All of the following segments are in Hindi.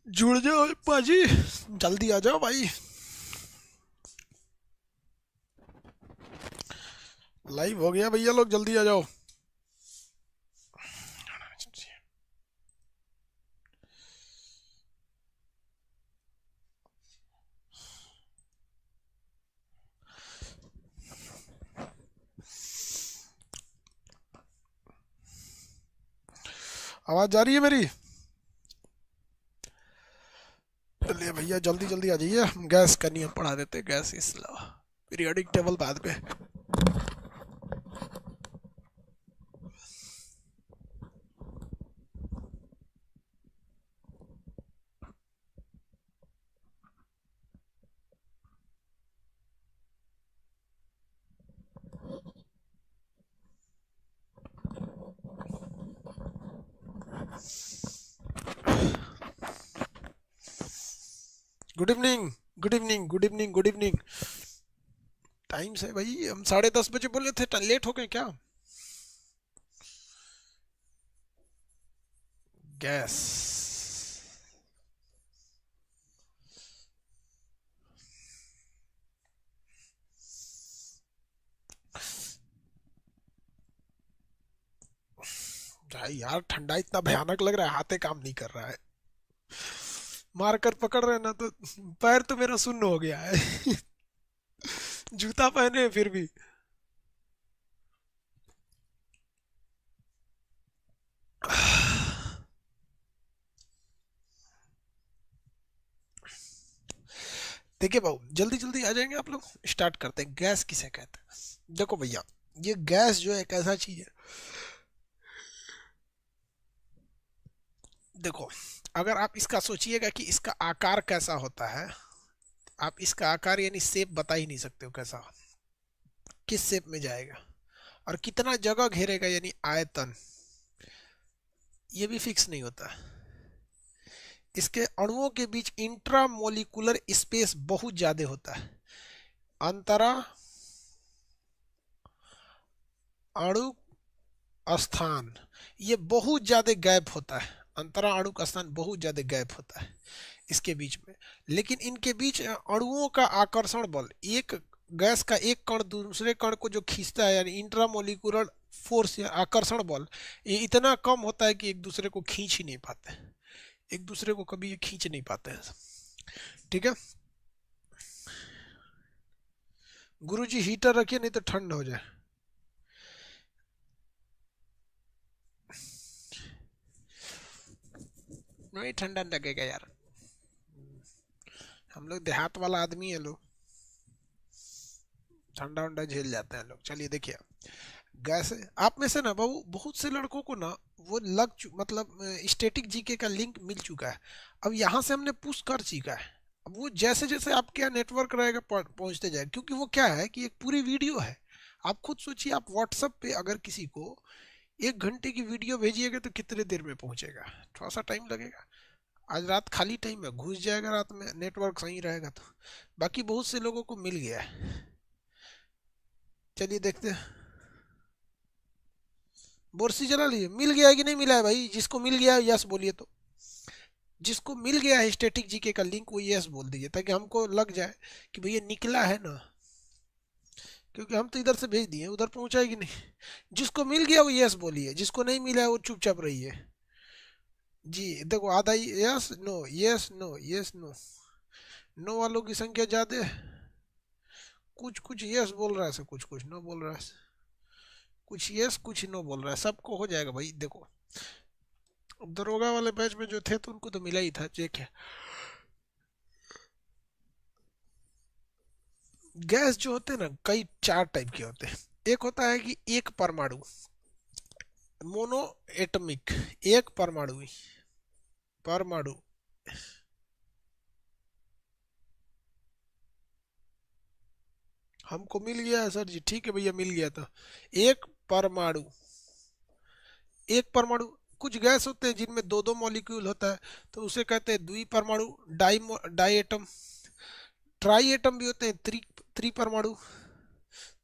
जुड़ जाओ पाजी, जल्दी आ जाओ भाई। लाइव हो गया भैया, लोग जल्दी आ जाओ। आवाज जा रही है मेरी? चलिए भैया जल्दी जल्दी आ जाइए, हम गैस का नियम पढ़ा देते हैं। गैस इस पीरियोडिक टेबल बाद में। Good evening, good evening, good evening, good evening. Time से भाई, हम 10:30 बजे बोले थे, लेट हो गए क्या? गैस। भाई यार ठंडा इतना भयानक लग रहा है, हाथे काम नहीं कर रहा है। मार कर पकड़ रहे हैं ना तो पैर तो मेरा सुन्न हो गया है। जूता पहने हैं फिर भी। देखिए भाऊ, जल्दी जल्दी आ जाएंगे आप लोग। स्टार्ट करते हैं। गैस किसे कहते हैं? देखो भैया, ये गैस जो है एक ऐसा चीज है। देखो, अगर आप इसका सोचिएगा कि इसका आकार कैसा होता है, आप इसका आकार यानी शेप बता ही नहीं सकते हो कैसा, किस शेप में जाएगा और कितना जगह घेरेगा यानी आयतन, ये भी फिक्स नहीं होता। इसके अणुओं के बीच इंट्रामोलिकुलर स्पेस बहुत ज्यादा होता है। अंतरा अणु स्थान, ये बहुत ज्यादा गैप होता है। अंतरा अणु का स्थान बहुत ज्यादा गैप होता है इसके बीच में। लेकिन इनके बीच अणुओं का आकर्षण बल, एक गैस का एक कण दूसरे कण को जो खींचता है, यानी इंट्रामोलिकुलर फोर्स या आकर्षण बल, ये इतना कम होता है कि एक दूसरे को खींच ही नहीं पाते। एक दूसरे को कभी ये खींच नहीं पाते हैं। ठीक है। गुरुजी हीटर रखिए नहीं तो ठंड हो जाए। नहीं ठंडा लगेगा यार, हम लोग देहात वाला आदमी है लोग, ठंडा वंडा झेल जाते हैं लोग। चलिए देखिए, गैस। आप में से ना बाबू बहुत से लड़कों को ना वो मतलब स्टैटिक जीके का लिंक मिल चुका है। अब यहाँ से हमने पुश कर चुका है। अब वो जैसे जैसे आपके यहाँ नेटवर्क रहेगा पहुंचते जाए, क्योंकि वो क्या है कि एक पूरी वीडियो है। आप खुद सोचिए, आप व्हाट्सएप पे अगर किसी को 1 घंटे की वीडियो भेजिएगा तो कितने देर में पहुंचेगा? थोड़ा सा टाइम लगेगा। आज रात खाली टाइम में घुस जाएगा, रात में नेटवर्क सही रहेगा तो। बाकी बहुत से लोगों को मिल गया है। चलिए देखते हैं। बोर्सी चला लिए, मिल गया है कि नहीं मिला है भाई? जिसको मिल गया है यस बोलिए तो। जिसको मिल गया है स्टैटिक जीके का लिंक वो यस बोल दीजिए, ताकि हमको लग जाए कि भैया निकला है ना। क्योंकि हम तो इधर से भेज दिए, उधर पहुंचाएगी नहीं। जिसको मिल गया वो यस बोलिए, जिसको नहीं मिला है वो चुपचाप रहिए। जी देखो, आधा yes no, yes no, yes no. No वालों की संख्या ज्यादा है। कुछ कुछ यस बोल रहा है, से कुछ कुछ नो बोल रहा है। कुछ यस कुछ नो बोल रहा है। सबको हो जाएगा भाई। देखो, दरोगा वाले बैच में जो थे तो उनको तो मिला ही था, चेक है। गैस जो होते हैं ना, कई चार टाइप के होते हैं। एक होता है कि एक परमाणु, मोनो एटमिक, एक परमाणु, परमाणु। हमको मिल गया है सर जी, ठीक है भैया मिल गया था। एक परमाणु, एक परमाणु। कुछ गैस होते हैं जिनमें दो दो मॉलिक्यूल होता है, तो उसे कहते हैं द्वि परमाणु। Di di atom. Tri atom भी होते हैं, त्रि परमाणु।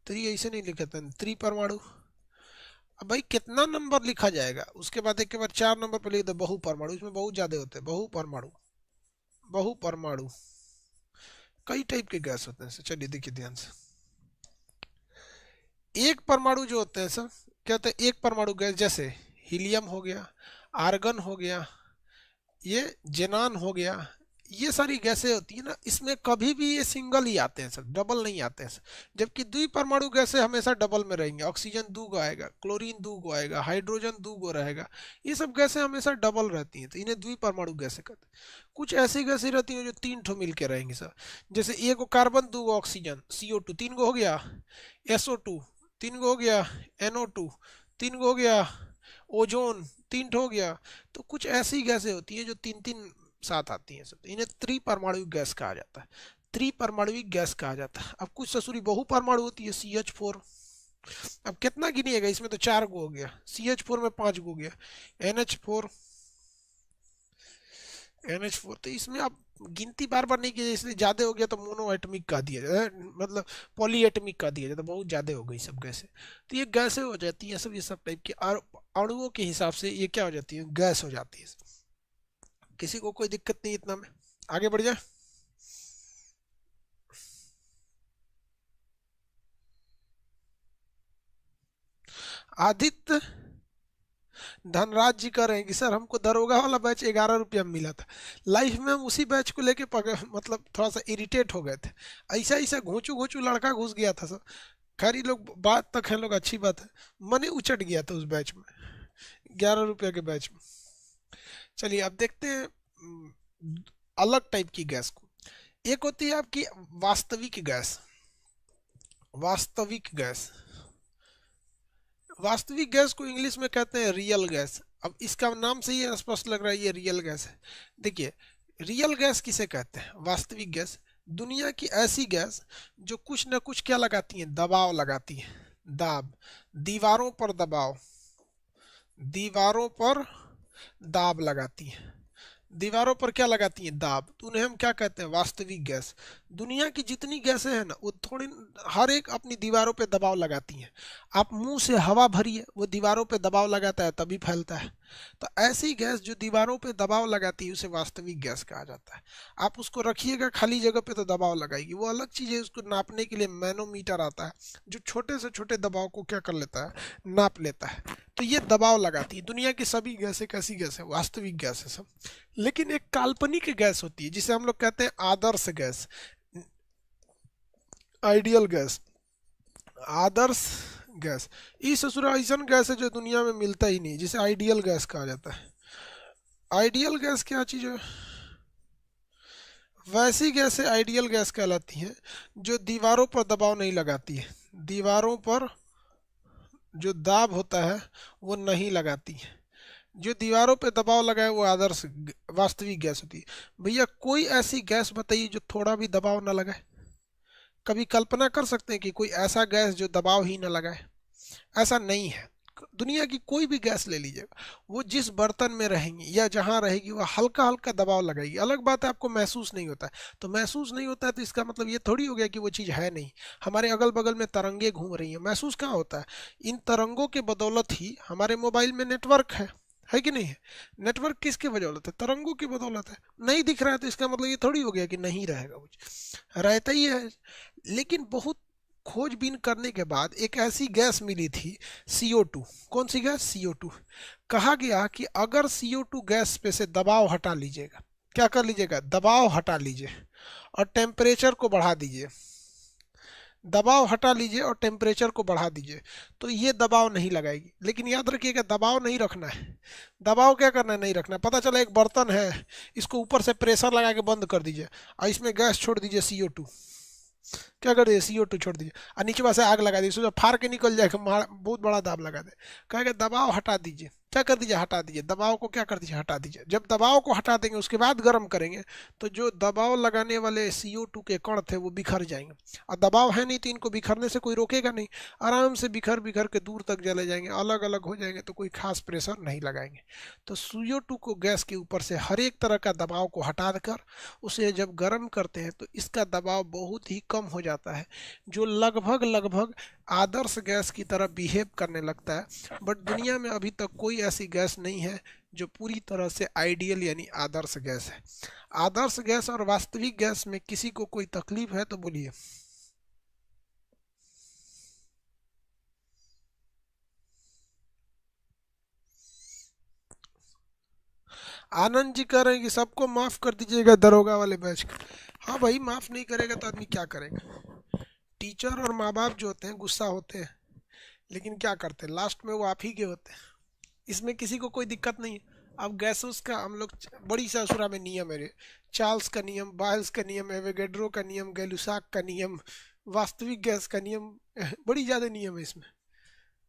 त्रि ऐसे नहीं लिखा था, त्रि परमाणु। अब भाई कितना नंबर लिखा जाएगा? उसके बाद एक के बाद 4 नंबर पर लिख दो बहु परमाणु, इसमें बहुत ज्यादा होते हैं बहु परमाणु। बहु परमाणु, कई टाइप के गैस होते हैं। चलिए देखिए ध्यान से, एक परमाणु जो होते हैं सर, क्या होता है, एक परमाणु गैस जैसे हीलियम हो गया, आर्गन हो गया, ये जेनान हो गया, ये सारी गैसें होती है ना, इसमें कभी भी ये सिंगल ही आते हैं सर, डबल नहीं आते हैं सर। जबकि द्विपरमाणु गैसें हमेशा डबल में रहेंगे, ऑक्सीजन दो गो आएगा, क्लोरीन दो गो आएगा, हाइड्रोजन दो गो रहेगा, ये सब गैसें हमेशा डबल रहती हैं, तो इन्हें द्विपरमाणु गैसें कहते हैं। कुछ ऐसी गैसें रहती हैं जो तीन ठो मिलके रहेंगी सर, जैसे एक गो कार्बन दो गो ऑक्सीजन, CO2 तीन गो हो गया, SO2 तीन गो हो गया, NO2 तीन गो हो गया, ओजोन तीन ठो हो गया। तो कुछ ऐसी गैसें होती हैं जो तीन तीन साथ आती हैं सब, तो इन्हें त्रिपरमाणुविक गैस कहा जाता है, त्रिपरमाणुविक गैस कहा जाता है। अब कुछ ससुरी बहु परमाणु होती है, CH4। अब कितना गिनिएगा, इसमें तो चार गो हो गया, CH4 में पांच गो हो गया, NH4, NH4, तो इसमें आप गिनती बार बार नहीं कीजिए, इसलिए ज्यादा हो गया तो मोनो एटमिक कह दिया जाए, मतलब पॉली एटमिक कह दिया जाए, तो बहुत ज्यादा हो गई सब गैसें। तो ये गैसें हो जाती हैं सब, ये सब टाइप की, और अणुओं के हिसाब से ये क्या हो जाती है, गैस हो जाती है। किसी को कोई दिक्कत नहीं इतना में, आगे बढ़ जाए। आदित्य धनराज जी कह रहे हैं कि सर हमको दरोगा वाला बैच 11 रुपया में मिला था, लाइफ में हम उसी बैच को लेके मतलब थोड़ा सा इरिटेट हो गए थे, ऐसा ऐसा घोंचू घोंचू लड़का घुस गया था सर। खैर ये लोग बात तक है लोग, अच्छी बात है, मने उचट गया था उस बैच में, 11 रुपया के बैच में। चलिए अब देखते हैं अलग टाइप की गैस को। एक होती है आपकी वास्तविक गैस, वास्तविक गैस, वास्तविक गैस को इंग्लिश में कहते हैं रियल गैस। अब इसका नाम से ही स्पष्ट लग रहा है ये रियल गैस है। देखिए रियल गैस किसे कहते हैं, वास्तविक गैस, दुनिया की ऐसी गैस जो कुछ ना कुछ क्या लगाती है, दबाव लगाती है, दाब, दीवारों पर दबाव, दीवारों पर दाब लगाती है, दीवारों पर क्या लगाती हैं, दाब, तो उन्हें हम क्या कहते हैं, वास्तविक गैस। दुनिया की जितनी गैसें हैं ना, वो थोड़ी हर एक अपनी दीवारों पे दबाव लगाती हैं। आप मुंह से हवा भरिए, वो दीवारों पे दबाव लगाता है तभी फैलता है। तो ऐसी गैस जो दीवारों पे दबाव लगाती है उसे वास्तविक गैस कहा जाता है। आप उसको रखिएगा खाली जगह पे तो दबाव लगाएगी, वो अलग चीज़ है। उसको नापने के लिए मैनोमीटर आता है जो छोटे से छोटे दबाव को क्या कर लेता है, नाप लेता है। तो ये दबाव लगाती है। दुनिया की सभी गैसें कैसी गैस है, वास्तविक गैस है सब। लेकिन एक काल्पनिक गैस होती है जिसे हम लोग कहते हैं आदर्श गैस, आइडियल गैस, आदर्श गैस। इस ससुरा ऐसा गैस है जो दुनिया में मिलता ही नहीं, जिसे आइडियल गैस कहा जाता है। आइडियल गैस क्या चीज है, वैसी गैसें आइडियल गैस कहलाती हैं जो दीवारों पर दबाव नहीं लगाती है, दीवारों पर जो दाब होता है वो नहीं लगाती है। जो दीवारों पे दबाव लगाए वो आदर्श वास्तविक गैस होती है। भैया कोई ऐसी गैस बताइए जो थोड़ा भी दबाव ना लगाए। कभी कल्पना कर सकते हैं कि कोई ऐसा गैस जो दबाव ही ना लगाए, ऐसा नहीं है। दुनिया की कोई भी गैस ले लीजिएगा, वो जिस बर्तन में रहेंगी या जहां रहेगी वो हल्का हल्का दबाव लगाएगी। अलग बात है आपको महसूस नहीं होता है, तो महसूस नहीं होता है तो इसका मतलब ये थोड़ी हो गया कि वो चीज़ है नहीं। हमारे अगल बगल में तरंगे घूम रही हैं, महसूस कहाँ होता है, इन तरंगों के बदौलत ही हमारे मोबाइल में नेटवर्क है कि नहीं है। नेटवर्क किसके बदौलत है, तरंगों की बदौलत है। नहीं दिख रहा है तो इसका मतलब ये थोड़ी हो गया कि नहीं रहेगा, कुछ रहता ही है। लेकिन बहुत खोजबीन करने के बाद एक ऐसी गैस मिली थी, CO2। कौन सी गैस, CO2। कहा गया कि अगर CO2 गैस पे से दबाव हटा लीजिएगा, क्या कर लीजिएगा, दबाव हटा लीजिए और टेम्परेचर को बढ़ा दीजिए, दबाव हटा लीजिए और टेम्परेचर को बढ़ा दीजिए, तो ये दबाव नहीं लगाएगी। लेकिन याद रखिएगा दबाव नहीं रखना है। दबाव क्या करना है, नहीं रखना है। पता चला एक बर्तन है, इसको ऊपर से प्रेशर लगा के बंद कर दीजिए और इसमें गैस छोड़ दीजिए CO2, क्या कर दीजिए, CO2 छोड़ दीजिए और नीचे से आग लगा दीजिए, सोचा फाड़ के निकल जाएगा, बहुत बड़ा दाब लगा दे। कहेगा दबाव हटा दीजिए, क्या कर दीजिए, हटा दीजिए दबाव को, क्या कर दीजिए, हटा दीजिए। जब दबाव को हटा देंगे उसके बाद गर्म करेंगे तो जो दबाव लगाने वाले CO2 के कण थे वो बिखर जाएंगे। और दबाव है नहीं तो इनको बिखरने से कोई रोकेगा नहीं, आराम से बिखर बिखर के दूर तक चले जाएंगे, अलग अलग हो जाएंगे, तो कोई खास प्रेशर नहीं लगाएंगे। तो CO2 को गैस के ऊपर से हर एक तरह का दबाव को हटा कर उसे जब गर्म करते हैं तो इसका दबाव बहुत ही कम हो जाता है, जो लगभग लगभग आदर्श गैस की तरह बिहेव करने लगता है, बट दुनिया में अभी तक कोई ऐसी गैस नहीं है जो पूरी तरह से आइडियल यानी आदर्श गैस है। आदर्श गैस और वास्तविक गैस में किसी को कोई तकलीफ है तो बोलिए। आनंद जी कह रहे हैं कि सबको माफ कर दीजिएगा दरोगा वाले बैच को। हाँ भाई, माफ नहीं करेगा तो आदमी क्या करेगा। टीचर और माँ बाप जो होते हैं गुस्सा होते हैं, लेकिन क्या करते हैं, लास्ट में वो आप ही के होते हैं। इसमें किसी को कोई दिक्कत नहीं है। अब गैसों का हम लोग बड़ी सासुरा में नियम है, चार्ल्स का नियम, बायल्स का नियम, एवोगैड्रो का नियम, गैलुसाक का नियम, वास्तविक गैस का नियम, बड़ी ज्यादा नियम है इसमें।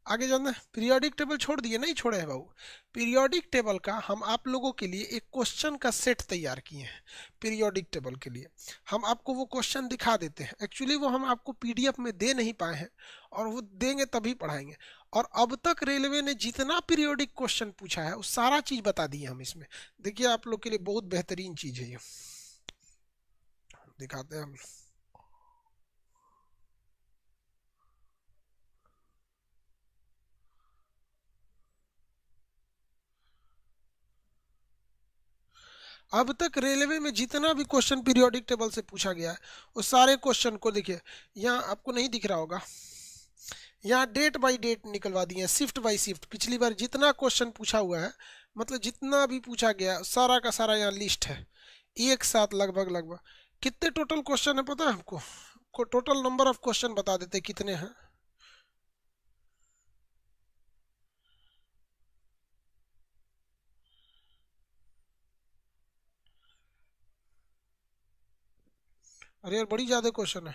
आगे जाना है। पीरियोडिक टेबल छोड़ दिए, नहीं छोड़े हैं बाबू। पीरियोडिक टेबल का हम आप लोगों के लिए एक क्वेश्चन का सेट तैयार किए हैं। पीरियोडिक टेबल के लिए हम आपको वो क्वेश्चन दिखा देते हैं। एक्चुअली वो हम आपको पीडीएफ में दे नहीं पाए हैं, और वो देंगे तभी पढ़ाएंगे। और अब तक रेलवे ने जितना पीरियोडिक क्वेश्चन पूछा है वो सारा चीज बता दी है हम इसमें। देखिए आप लोग के लिए बहुत बेहतरीन चीज है ये, दिखाते हैं हम। अब तक रेलवे में जितना भी क्वेश्चन पीरियोडिक टेबल से पूछा गया है वो सारे क्वेश्चन को देखिए, यहाँ आपको नहीं दिख रहा होगा, यहाँ डेट बाय डेट निकलवा दिए हैं, शिफ्ट बाय शिफ्ट। पिछली बार जितना क्वेश्चन पूछा हुआ है, मतलब जितना भी पूछा गया सारा का सारा यहाँ लिस्ट है, एक साथ लगभग लगभग। कितने टोटल क्वेश्चन है पता है हमको, टोटल नंबर ऑफ क्वेश्चन बता देते कितने हैं। अरे यार बड़ी ज्यादा क्वेश्चन है।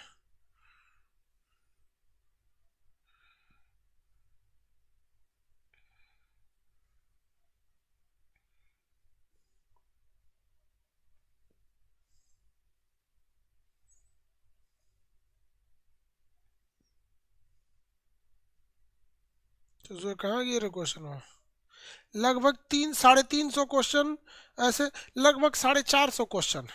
तो जो कहाँ गए रे क्वेश्चन हो, लगभग 300 साढ़े 300 क्वेश्चन, ऐसे लगभग 450 क्वेश्चन,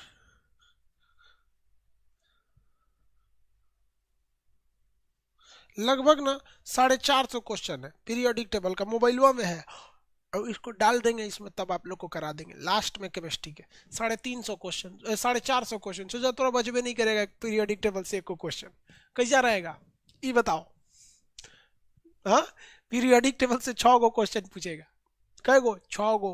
लगभग ना 450 क्वेश्चन है पीरियोडिक टेबल का, मोबाइलवा में है। और इसको डाल देंगे इसमें, तब आप लोग को करा देंगे लास्ट में केमिस्ट्री के 350 क्वेश्चन, 450 क्वेश्चन। सोचा थोड़ा बचबे नहीं करेगा पीरियोडिक टेबल से एक को क्वेश्चन, कैसा रहेगा ये बताओ। हाँ, पीरियोडिक टेबल से 6 गो क्वेश्चन पूछेगा। कै गो? 6 गो।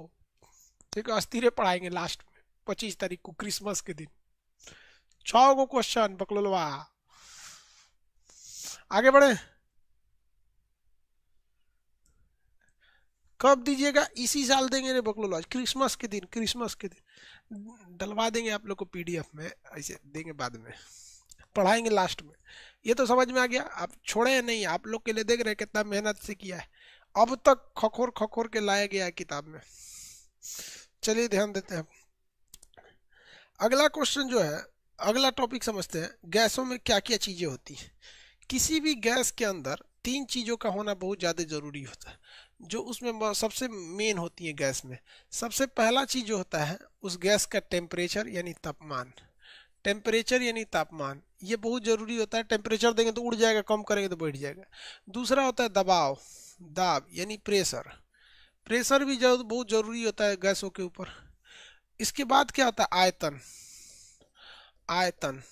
ठीक है, अस्थिरे पढ़ाएंगे लास्ट में 25 तारीख को क्रिसमस के दिन। 6 गो क्वेश्चन बकलोलवा। आगे बढ़े। कब दीजिएगा? इसी साल देंगे रे बकलोल, क्रिसमस के दिन, क्रिसमस के दिन डलवा देंगे आप लोग को पीडीएफ में, ऐसे देंगे बाद में, पढ़ाएंगे लास्ट में। ये तो समझ में आ गया। आप छोड़े हैं नहीं, आप लोग के लिए देख रहे हैं कितना मेहनत से किया है, अब तक खखोर खखोर के लाया गया है किताब में। चलिए ध्यान देते हैं। अगला क्वेश्चन जो है, अगला टॉपिक समझते हैं, गैसों में क्या क्या चीजें होती हैं। किसी भी गैस के अंदर 3 चीजों का होना बहुत ज्यादा जरूरी होता है, जो उसमें सबसे मेन होती है गैस में। सबसे पहला चीज जो होता है उस गैस का टेम्परेचर यानी तापमान। टेम्परेचर यानी तापमान, ये बहुत जरूरी होता है। टेम्परेचर देंगे तो उड़ जाएगा, कम करेंगे तो बैठ जाएगा। दूसरा होता है दबाव, दाब यानी प्रेशर। प्रेशर भी बहुत जरूरी होता है गैसों के ऊपर। इसके बाद क्या होता है? आयतन। आयतन,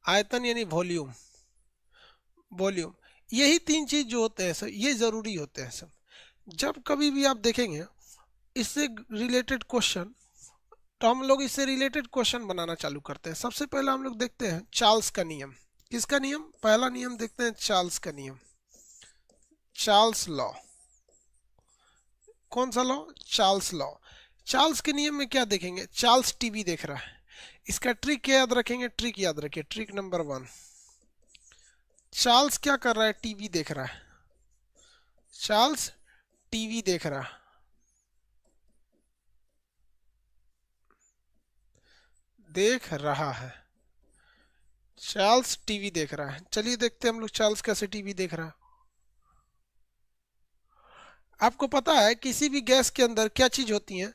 आयतन यानी वॉल्यूम, वॉल्यूम। यही 3 चीज जो होते हैं सर, ये जरूरी होते हैं सब। जब कभी भी आप देखेंगे इससे रिलेटेड क्वेश्चन, तो हम लोग इससे रिलेटेड क्वेश्चन बनाना चालू करते हैं। सबसे पहले हम लोग देखते हैं चार्ल्स का नियम। किसका नियम? पहला नियम देखते हैं, चार्ल्स का नियम, चार्ल्स लॉ। कौन सा लॉ? Charles law. चार्ल्स के नियम में क्या देखेंगे? चार्ल्स टीवी देख रहा है, इसका ट्रिक क्या याद रखेंगे? ट्रिक याद रखिए, ट्रिक नंबर 1। चार्ल्स क्या कर रहा है? टीवी देख रहा है। चार्ल्स टीवी देख रहा है, देख रहा है। चार्ल्स टीवी देख रहा है। चलिए देखते हैं हम लोग चार्ल्स कैसे टीवी देख रहा है। आपको पता है किसी भी गैस के अंदर क्या चीज होती है?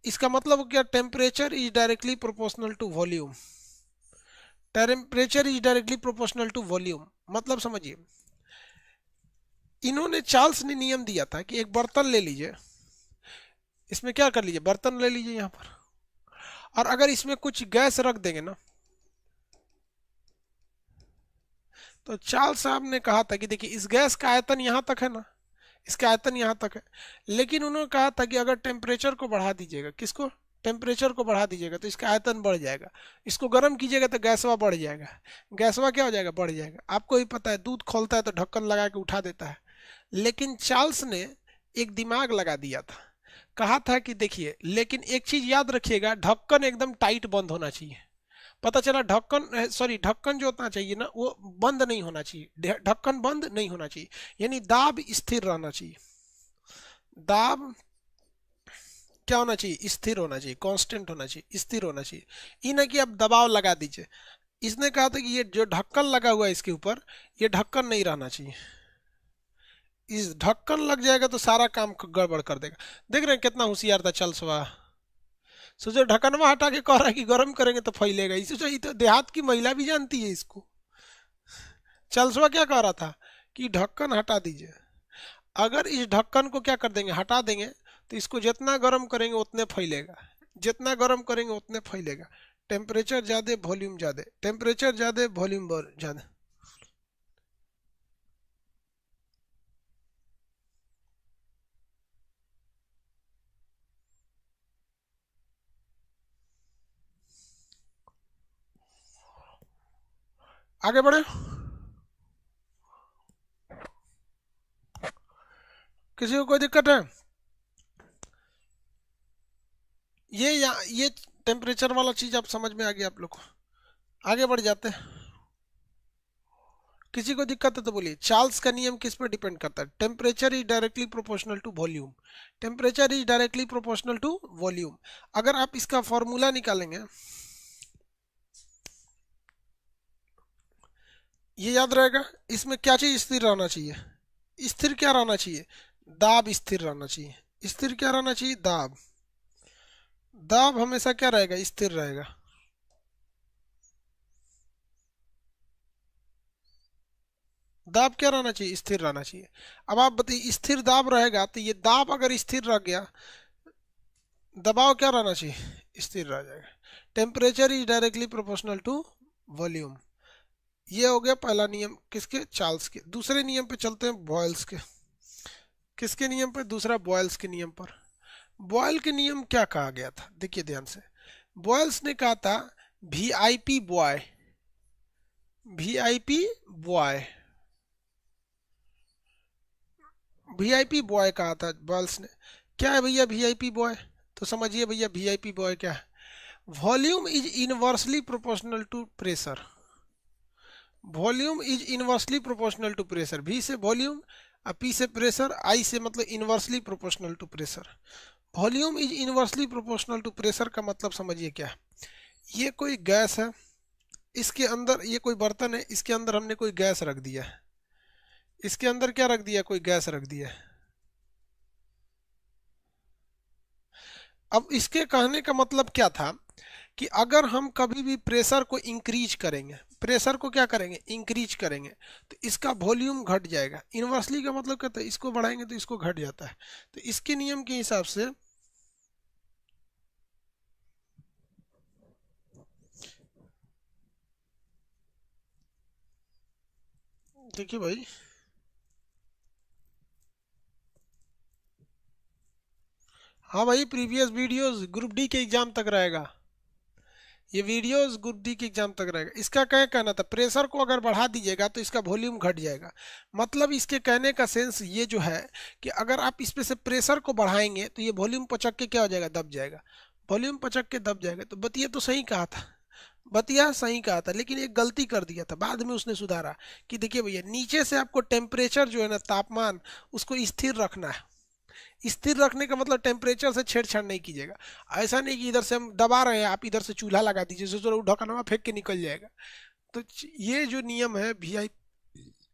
इसका मतलब क्या? Temperature is directly proportional to volume. Temperature is directly proportional to volume, मतलब समझिए इन्होंने चार्ल्स ने नियम दिया था कि एक बर्तन ले लीजिए, इसमें क्या कर लीजिए, बर्तन ले लीजिए यहाँ पर, और अगर इसमें कुछ गैस रख देंगे ना, तो चार्ल्स साहब ने कहा था कि देखिए इस गैस का आयतन यहाँ तक है ना, इसका आयतन यहाँ तक है, लेकिन उन्होंने कहा था कि अगर टेम्परेचर को बढ़ा दीजिएगा, किसको, टेम्परेचर को बढ़ा दीजिएगा तो इसका आयतन बढ़ जाएगा, इसको गर्म कीजिएगा तो गैसवा बढ़ जाएगा, गैसवा क्या हो जाएगा, बढ़ जाएगा। आपको ही पता है दूध खोलता है तो ढक्कन लगा के उठा देता है, लेकिन चार्ल्स ने एक दिमाग लगा दिया था, कहा था कि देखिए लेकिन एक चीज याद रखिएगा, ढक्कन एकदम टाइट बंद होना चाहिए। पता चला ढक्कन, सॉरी ढक्कन जो होना चाहिए ना वो बंद नहीं होना चाहिए, ढक्कन बंद नहीं होना चाहिए, यानी दाब स्थिर रहना चाहिए, दाब क्या होना चाहिए, स्थिर होना चाहिए, कांस्टेंट होना चाहिए, स्थिर होना चाहिए, ये ना कि आप दबाव लगा दीजिए। इसने कहा था कि ये जो ढक्कन लगा हुआ है इसके ऊपर, ये ढक्कन नहीं रहना चाहिए, इस ढक्कन लग जाएगा तो सारा काम गड़बड़ कर देगा। देख रहे हैं कितना होशियार था चार्ल्सवा, सोचो ढक्कनवा हटा के कह रहा है कि गर्म करेंगे तो फैलेगा, इसे तो, तो देहात की महिला भी जानती है इसको। चार्ल्सवा क्या कह रहा था कि ढक्कन हटा दीजिए, अगर इस ढक्कन को क्या कर देंगे, हटा देंगे, तो इसको जितना गर्म करेंगे उतने फैलेगा, जितना गर्म करेंगे उतने फैलेगा। टेम्परेचर ज्यादा वॉल्यूम ज्यादा, टेम्परेचर ज्यादा वॉल्यूम ज्यादा। आगे बढ़े, किसी को कोई दिक्कत है? ये टेम्परेचर वाला चीज आप समझ में आ गया आप लोग को, आगे बढ़ जाते हैं। किसी को दिक्कत है तो बोलिए। चार्ल्स का नियम किस पर डिपेंड करता है, temperature is directly proportional to volume, temperature is directly proportional to volume. अगर आप इसका फॉर्मूला निकालेंगे, ये याद रहेगा, इसमें क्या चीज स्थिर रहना चाहिए, स्थिर क्या रहना चाहिए, दाब स्थिर रहना चाहिए, स्थिर क्या रहना चाहिए, दाब, दाब हमेशा क्या रहेगा, स्थिर रहेगा। दाब क्या रहना चाहिए, स्थिर रहना चाहिए। अब आप बताइए स्थिर दाब रहेगा तो ये दाब अगर स्थिर रह गया, दबाव क्या रहना चाहिए, स्थिर रह जाएगा। Temperature is directly proportional to volume, ये हो गया पहला नियम किसके, चार्ल्स के। दूसरे नियम पे चलते हैं, बॉयल्स के। किसके नियम पे, दूसरा बॉयल्स के नियम पर। बॉयल के नियम क्या कहा गया था, देखिए ध्यान से। बॉयल्स ने कहा था VIP boy, VIP boy, VIP boy कहा था बॉयल्स ने। क्या है भैया वीआईपी बॉय, तो समझिए भैया वीआईपी बॉय क्या है। Volume is inversely proportional to pressure, volume is inversely proportional to pressure, V से वॉल्यूम, पी से प्रेशर, आई से मतलब inversely proportional to pressure. Volume is inversely proportional to pressure का मतलब समझिए क्या है। ये कोई गैस है, इसके अंदर ये कोई बर्तन है, इसके अंदर हमने कोई गैस रख दिया है, इसके अंदर क्या रख दिया, कोई गैस रख दिया है। अब इसके कहने का मतलब क्या था कि अगर हम कभी भी प्रेशर को इंक्रीज करेंगे, प्रेशर को क्या करेंगे, इंक्रीज करेंगे, तो इसका वॉल्यूम घट जाएगा। इनवर्सली का मतलब कहता है इसको बढ़ाएंगे तो इसको घट जाता है। तो इसके नियम के हिसाब से देखिए भाई, हाँ भाई प्रीवियस वीडियोस ग्रुप डी के एग्जाम तक रहेगा, ये वीडियोस ग्रुप डी के एग्जाम तक रहेगा। इसका क्या कहना था, प्रेशर को अगर बढ़ा दीजिएगा तो इसका वॉल्यूम घट जाएगा। मतलब इसके कहने का सेंस ये जो है कि अगर आप इस पे से प्रेशर को बढ़ाएंगे तो ये वॉल्यूम पचक के क्या हो जाएगा, दब जाएगा, वॉल्यूम पचक के दब जाएगा। तो बतिया तो सही कहा था, बतिया सही कहा था, लेकिन एक गलती कर दिया था, बाद में उसने सुधारा कि देखिए भैया नीचे से आपको टेम्परेचर जो है ना, तापमान, उसको स्थिर रखना है। स्थिर रखने का मतलब टेम्परेचर से छेड़छाड़ नहीं कीजिएगा। ऐसा नहीं कि इधर से हम दबा रहे हैं, आप इधर से चूल्हा लगा दीजिए, सोचो ढक्कनवा फेंक के निकल जाएगा। तो ये जो नियम है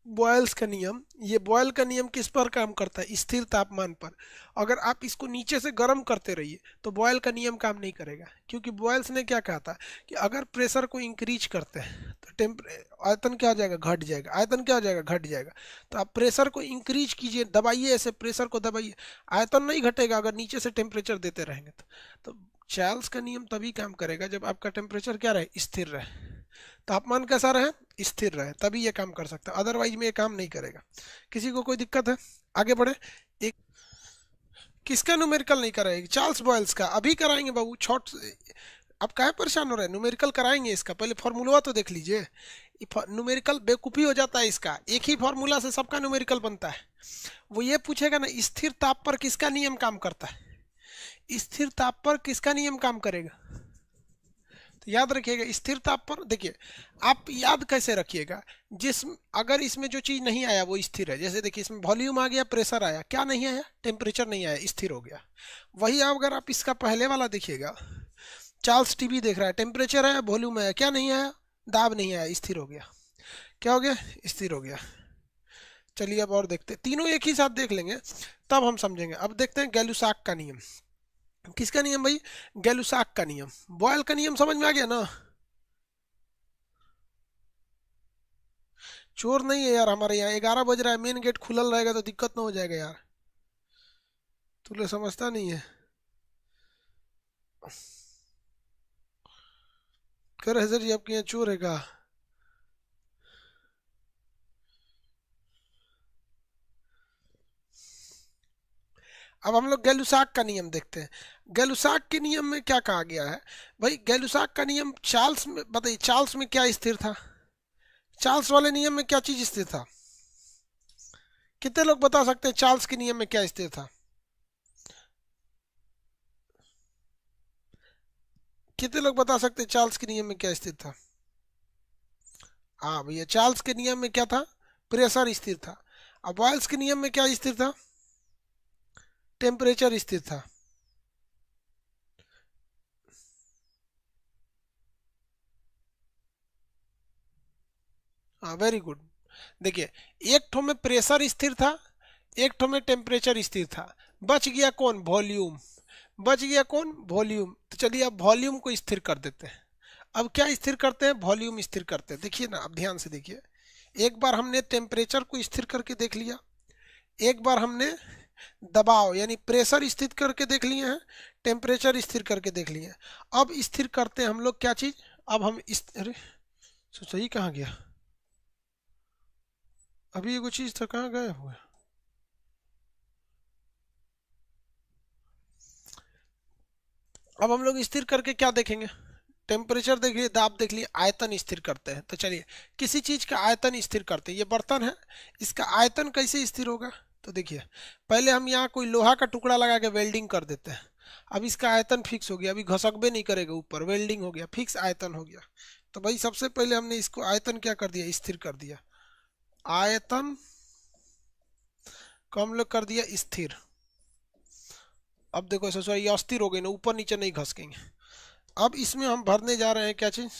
बॉयल्स का नियम, ये बॉयल का नियम किस पर काम करता है? स्थिर तापमान पर। अगर आप इसको नीचे से गर्म करते रहिए तो बॉयल का नियम काम नहीं करेगा, क्योंकि बॉयल्स ने क्या कहा था कि अगर प्रेशर को इंक्रीज करते हैं तो आयतन क्या हो जाएगा? घट जाएगा। आयतन क्या हो जाएगा? घट जाएगा। तो आप प्रेशर को इंक्रीज कीजिए, दबाइए, ऐसे प्रेशर को दबाइए, आयतन नहीं घटेगा अगर नीचे से टेम्परेचर देते रहेंगे तो चार्ल्स का नियम तभी काम करेगा जब आपका टेम्परेचर क्या रहे? स्थिर रहे। तापमान कैसा रहे? स्थिर रहे, तभी ये काम कर सकता है, अदरवाइज में ये काम नहीं करेगा। किसी को कोई दिक्कत है? आगे बढ़े। एक किसका न्यूमेरिकल नहीं कराएगी? चार्ल्स बॉयल्स का। अभी कराएंगे बाबू, छोट। आप काहे परेशान हो रहे हैं? न्यूमेरिकल कराएंगे इसका, पहले फॉर्मूला तो देख लीजिए। न्यूमेरिकल बेवकूफ़ी हो जाता है इसका, एक ही फॉर्मूला से सबका न्यूमेरिकल बनता है। वो ये पूछेगा ना, स्थिर ताप पर किसका नियम काम करता है? स्थिर ताप पर किसका नियम काम करेगा? तो याद रखिएगा, स्थिर ताप पर देखिए, आप याद कैसे रखिएगा, जिस अगर इसमें जो चीज़ नहीं आया वो स्थिर है। जैसे देखिए, इसमें वॉल्यूम आ गया, प्रेशर आया, क्या नहीं आया? टेम्परेचर नहीं आया, स्थिर हो गया। वही अगर आप इसका पहले वाला देखिएगा, चार्ल्स टीवी देख रहा है, टेम्परेचर आया, वॉल्यूम आया, क्या नहीं आया? दाब नहीं आया, स्थिर हो गया। क्या हो गया? स्थिर हो गया। चलिए अब और देखते हैं, तीनों एक ही साथ देख लेंगे तब हम समझेंगे। अब देखते हैं गैलुसाक का नियम। किसका नियम भाई? गैलुसाक का नियम। बॉयल का नियम समझ में आ गया ना? चोर नहीं है यार हमारे यहाँ, 11 बज रहा है, मेन गेट खुलल रहेगा तो दिक्कत ना हो जाएगा यार। तू लोग समझता नहीं है। कर है सर जी, आपके यहाँ चोर है का? अब हम लोग गैलुसाक का नियम देखते हैं। गैलुसाक के नियम में क्या कहा गया है भाई? गैलुसाक का नियम चार्ल्स में, बताइए चार्ल्स में क्या स्थिर था? चार्ल्स वाले नियम में क्या चीज स्थिर था? कितने लोग बता सकते हैं चार्ल्स के नियम में क्या स्थिर था? कितने लोग बता सकते हैं चार्ल्स के नियम में क्या स्थिर था? हाँ भैया, चार्ल्स के नियम में क्या था? प्रेशर स्थिर था। अब बॉयल्स के नियम में क्या स्थिर था? टेम्परेचर स्थिर था। हाँ वेरी गुड। देखिए, एक ठो में प्रेशर स्थिर था, एक ठो में टेम्परेचर स्थिर था। बच गया कौन? वॉल्यूम। बच गया कौन? वॉल्यूम। तो चलिए अब वॉल्यूम को स्थिर कर देते हैं। अब क्या स्थिर करते हैं? वॉल्यूम स्थिर करते हैं। देखिए ना, अब ध्यान से देखिए, एक बार हमने टेम्परेचर को स्थिर करके देख लिया, एक बार हमने दबाव यानी प्रेशर स्थिर करके देख लिए हैं, टेम्परेचर स्थिर करके देख लिए हैं। अब स्थिर करते हैं हम लोग क्या चीज? अब हम इस, अरे सही कहाँ गया? अभी एगो चीज था, कहाँ गए हुए? अब हम लोग स्थिर करके क्या देखेंगे? टेम्परेचर देख लिए, दाब देख लिए, आयतन स्थिर करते हैं। तो चलिए, किसी चीज का आयतन स्थिर करते हैं। ये बर्तन है, इसका आयतन कैसे स्थिर होगा? तो देखिए, पहले हम यहाँ कोई लोहा का टुकड़ा लगा के वेल्डिंग कर देते हैं। अब इसका आयतन फिक्स हो गया, अभी घसकबे नहीं करेगा ऊपर, वेल्डिंग हो गया, फिक्स आयतन हो गया। तो भाई सबसे पहले हमने इसको आयतन क्या कर दिया? स्थिर कर दिया। आयतन को हम लोग कर दिया स्थिर। अब देखो सोचो, ये अस्थिर हो गई ना, ऊपर नीचे नहीं घसकेंगे। अब इसमें हम भरने जा रहे हैं क्या चीज?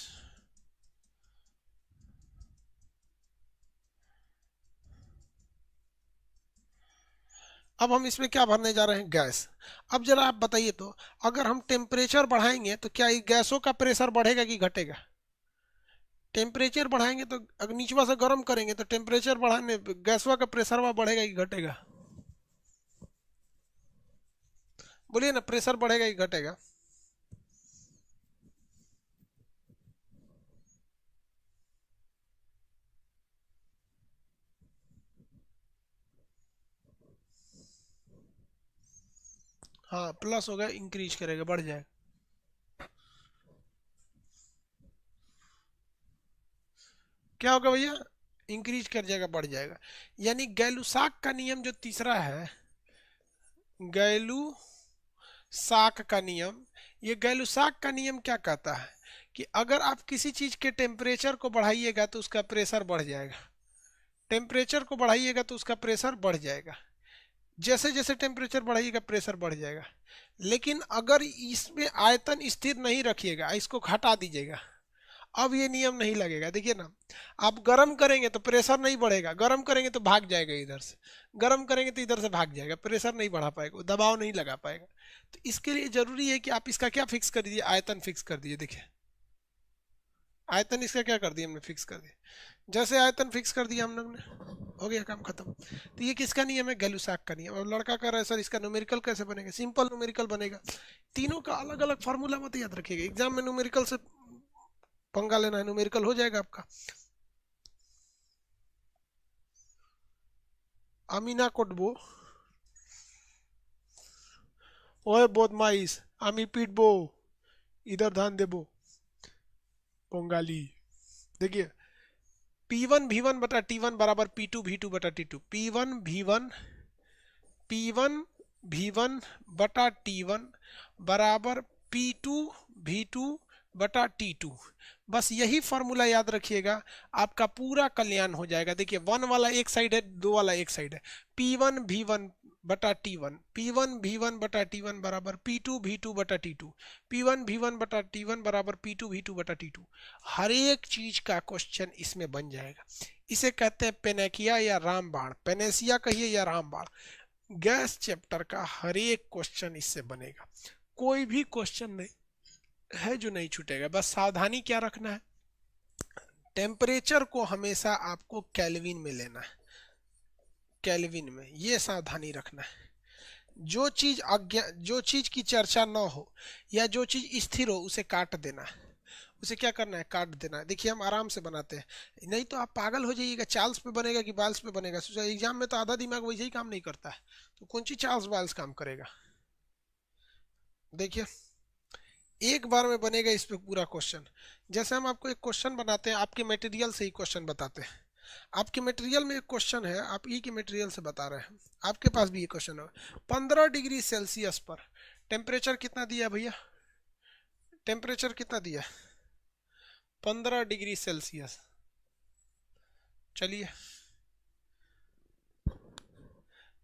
अब हम इसमें क्या भरने जा रहे हैं? गैस। अब जरा आप बताइए तो, अगर हम टेम्परेचर बढ़ाएंगे तो क्या ये गैसों का प्रेशर बढ़ेगा कि घटेगा? टेम्परेचर बढ़ाएंगे तो, अगर नीचवा से गर्म करेंगे तो टेम्परेचर बढ़ाने गैसवा का प्रेशर बढ़ेगा कि घटेगा? बोलिए ना, प्रेशर बढ़ेगा कि घटेगा? हाँ प्लस होगा, इंक्रीज करेगा, बढ़ जाएगा। क्या होगा भैया? इंक्रीज कर जाएगा, बढ़ जाएगा। यानी गैलुसाक का नियम जो तीसरा है, गैलू साक का नियम, ये गैलुसाक का नियम क्या कहता है कि अगर आप किसी चीज के टेम्परेचर को बढ़ाइएगा तो उसका प्रेशर बढ़ जाएगा। टेम्परेचर को बढ़ाइएगा तो उसका प्रेशर बढ़ जाएगा। जैसे जैसे टेम्परेचर बढ़ाइएगा प्रेशर बढ़ जाएगा। लेकिन अगर इसमें आयतन स्थिर नहीं रखिएगा, इसको घटा दीजिएगा, अब ये नियम नहीं लगेगा, देखिए ना। आप गर्म करेंगे तो प्रेशर नहीं बढ़ेगा, गर्म करेंगे तो भाग जाएगा इधर से, गर्म करेंगे तो इधर से भाग जाएगा, प्रेशर नहीं बढ़ा पाएगा, दबाव नहीं लगा पाएगा। तो इसके लिए जरूरी है कि आप इसका क्या फिक्स कर दीजिए, आयतन फिक्स कर दीजिए। देखिए आयतन इसका क्या कर दिया हमने, फिक्स कर दिया। जैसे आयतन फिक्स कर दिया हम लोग ने, हो गया काम खत्म। तो ये किसका नियम है, गैलुसाक का नियम। और लड़का कह रहा है सर इसका न्यूमेरिकल कैसे बनेगा, सिंपल न्यूमेरिकल बनेगा। तीनों का अलग अलग फार्मूला मत याद रखिएगा, एग्जाम में न्यूमेरिकल से पंगा लेना है, न्यूमेरिकल हो जाएगा आपका। अमीना कोटबो, ओए बोदमाइस, आमी पीटबो, इधर ध्यान देबो, बंगाली। देखिए P1 V1 बटा T1 बराबर P2 V2 बटा T2, P1 V1 बटा T1 बराबर P2 V2 बटा T2। बस यही फॉर्मूला याद रखिएगा, आपका पूरा कल्याण हो जाएगा। देखिए वन वाला एक साइड है, दो वाला एक साइड है। P1 V1 बटा T1 बराबर P2 V2 बटा T2, P1 V1 बटा T1 बराबर P2 V2 बटा T2। हर एक चीज का क्वेश्चन इसमें बन जाएगा। इसे कहते हैं पेनेकिया या रामबाण, पेनेसिया कहिए या रामबाण। गैस चैप्टर का हर एक क्वेश्चन इससे बनेगा, कोई भी क्वेश्चन नहीं है जो नहीं छूटेगा। बस सावधानी क्या रखना है, टेम्परेचर को हमेशा आपको केल्विन में लेना है, केल्विन में, ये सावधानी रखना है। जो चीज की चर्चा ना हो या जो चीज स्थिर हो उसे काट देना है, उसे क्या करना है, काट देना है। देखिए हम आराम से बनाते हैं, नहीं तो आप पागल हो जाइएगा, चार्ल्स पे बनेगा कि बाल्स पे बनेगा। सोचा एग्जाम में तो आधा दिमाग वैसे ही काम नहीं करता है, तो कौन सी चार्ल्स बाल्स काम करेगा। देखिए एक बार में बनेगा इस पे पूरा क्वेश्चन। जैसे हम आपको एक क्वेश्चन बनाते हैं, आपके मटेरियल से ही क्वेश्चन बताते हैं। आपके मटेरियल में एक क्वेश्चन है, आप ई के मटेरियल से बता रहे हैं, आपके पास भी ये क्वेश्चन है। 15 डिग्री सेल्सियस पर टेम्परेचर कितना दिया है भैया, टेम्परेचर कितना दिया है, 15 डिग्री सेल्सियस। चलिए